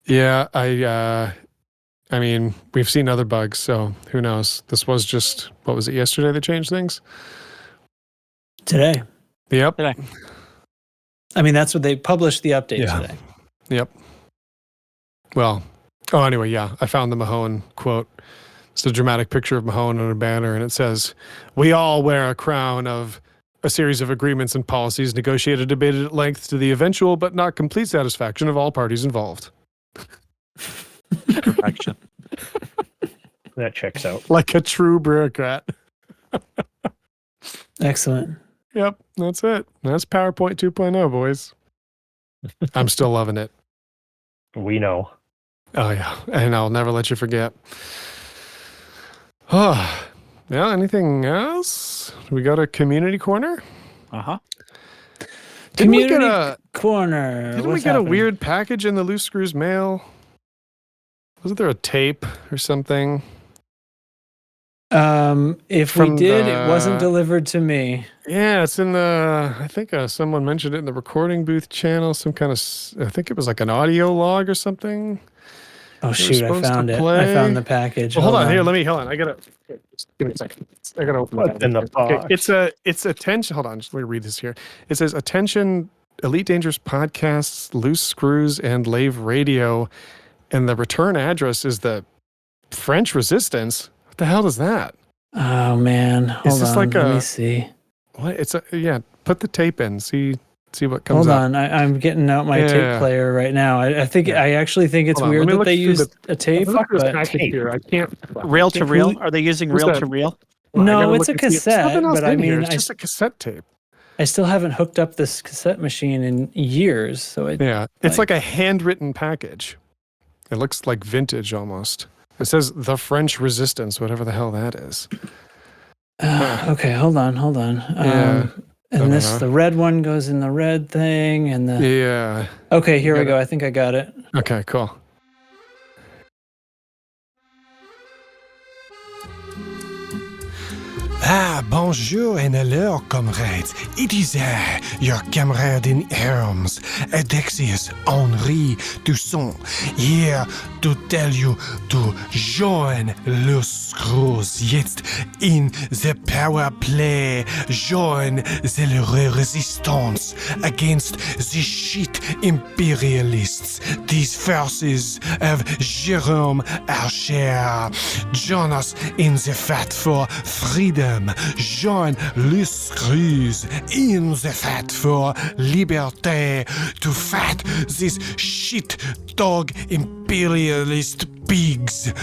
Yeah, I mean, we've seen other bugs, so who knows? This was just, what was it, yesterday they changed things? Today. Yep. Today. I mean, that's what they published the update today. Yep. Well, anyway, I found the Mahone quote. It's a dramatic picture of Mahone on a banner, and it says, "We all wear a crown of a series of agreements and policies negotiated, debated at length to the eventual but not complete satisfaction of all parties involved." Perfection. That checks out. Like a true bureaucrat. Excellent. Yep, that's it. That's PowerPoint 2.0, boys. I'm still loving it. We know. Oh, yeah. And I'll never let you forget. Oh, yeah. Anything else? We go to Community Corner? Uh-huh. Community Corner. Didn't we get a weird package in the Loose Screws mail? Wasn't there a tape or something? If we did, it wasn't delivered to me. Yeah, it's in the, I think someone mentioned it in the recording booth channel, some kind of, I think it was like an audio log or something. Oh shoot, I found it. I found the package. Well, hold on. Here, hold on. I gotta, just give me a second. I gotta open it. In the box. Okay, it's attention, hold on, just let me read this here. It says, "Attention, Elite Dangerous Podcasts, Loose Screws, and Lave Radio." And the return address is the French Resistance. What the hell is that? Oh man, hold on. Let me see. What? It's put the tape in. See See what comes Hold up. on, I'm getting out my tape player right now. I actually think it's Hold on, weird let me that look they through used a tape. Look at this But package here. I can't. Reel to reel? Are they using What's reel that? to reel? Well, I no, gotta it's look a and see. There's nothing cassette. else But I in here. mean, It's just a cassette tape. I still haven't hooked up this cassette machine in years. So It's like a handwritten package. It looks like vintage almost. It says the French Resistance, whatever the hell that is. okay, hold on. Yeah. And the red one goes in the red thing, and the Yeah. okay, here we go. I think I got it. Okay, cool. Ah, bonjour and hello, comrades. It is your comrade in arms, Daxi Henri Toussaint, here to tell you to join le Screws jetzt in the power play. Join the resistance against the shit imperialists, these forces of Jerome Archer. Join us in the fight for freedom. Join le Screws in the fight for liberté to fight these shit dog imperialist pigs.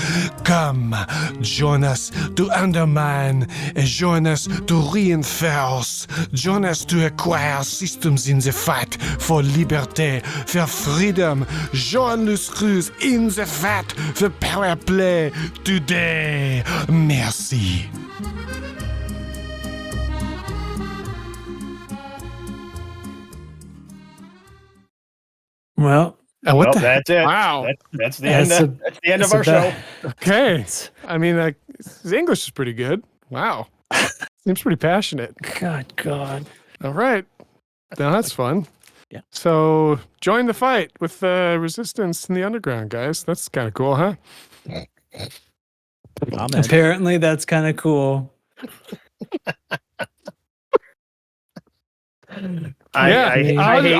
Come, join us to undermine, join us to reinforce, join us to acquire systems in the fight for liberté, for freedom. Join le Screws in the fight for power play today. Merci. Well, That's it. Wow. That's the end. That's the end of our show. Okay. I mean, his English is pretty good. Wow. Seems pretty passionate. God. All right. Now that's fun. Yeah. So join the fight with resistance in the underground, guys. That's kind of cool, huh? Apparently, that's kind of cool. I hate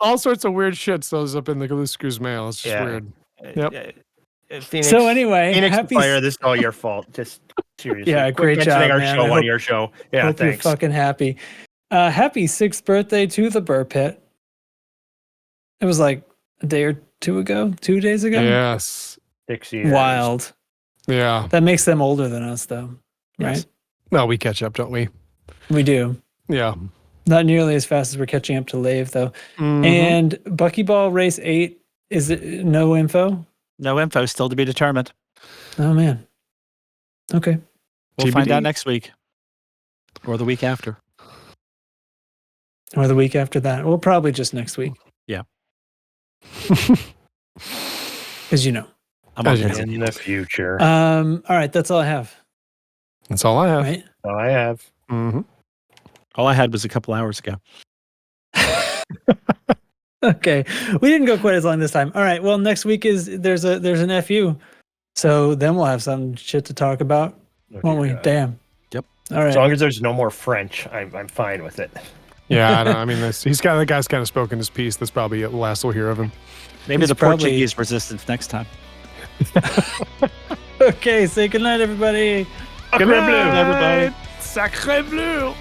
all sorts of weird shit shows up in the Glue Screws mail. It's just weird. Yep. Phoenix, So anyway, Phoenix happy Fire, this is all your fault. Just seriously. Yeah, Quit great mentioning job, our man. show I on your show. Yeah, hope thanks. you're fucking happy. Happy 6th birthday to the Burr Pit. It was like a day or 2 days ago. Yes. 6 years. Wild. Yeah. That makes them older than us, though, right? Yes. Well, we catch up, don't we? We do. Yeah. Not nearly as fast as we're catching up to Lave, though. Mhm. And Buckyball Race 8, is it no info? No info, still to be determined. Oh, man. Okay. We'll TBD. find out next week or the week after. Or the week after that. Well, probably just next week. Yeah. Because you know. I'm on As busy. In the future. All right, that's all I have. That's all I have. Right? all I have. Mm-hmm. All I had was a couple hours ago. Okay. We didn't go quite as long this time. All right. Well, next week there's an FU. So then we'll have some shit to talk about, won't we? Damn. Yep. All right. As long as there's no more French, I'm fine with it. Yeah, I mean, the guy's kind of spoken his piece. That's probably the last we'll hear of him. Maybe It's the probably- Portuguese resistance next time. Okay. Say goodnight, everybody. Good night, everybody. Sacré bleu.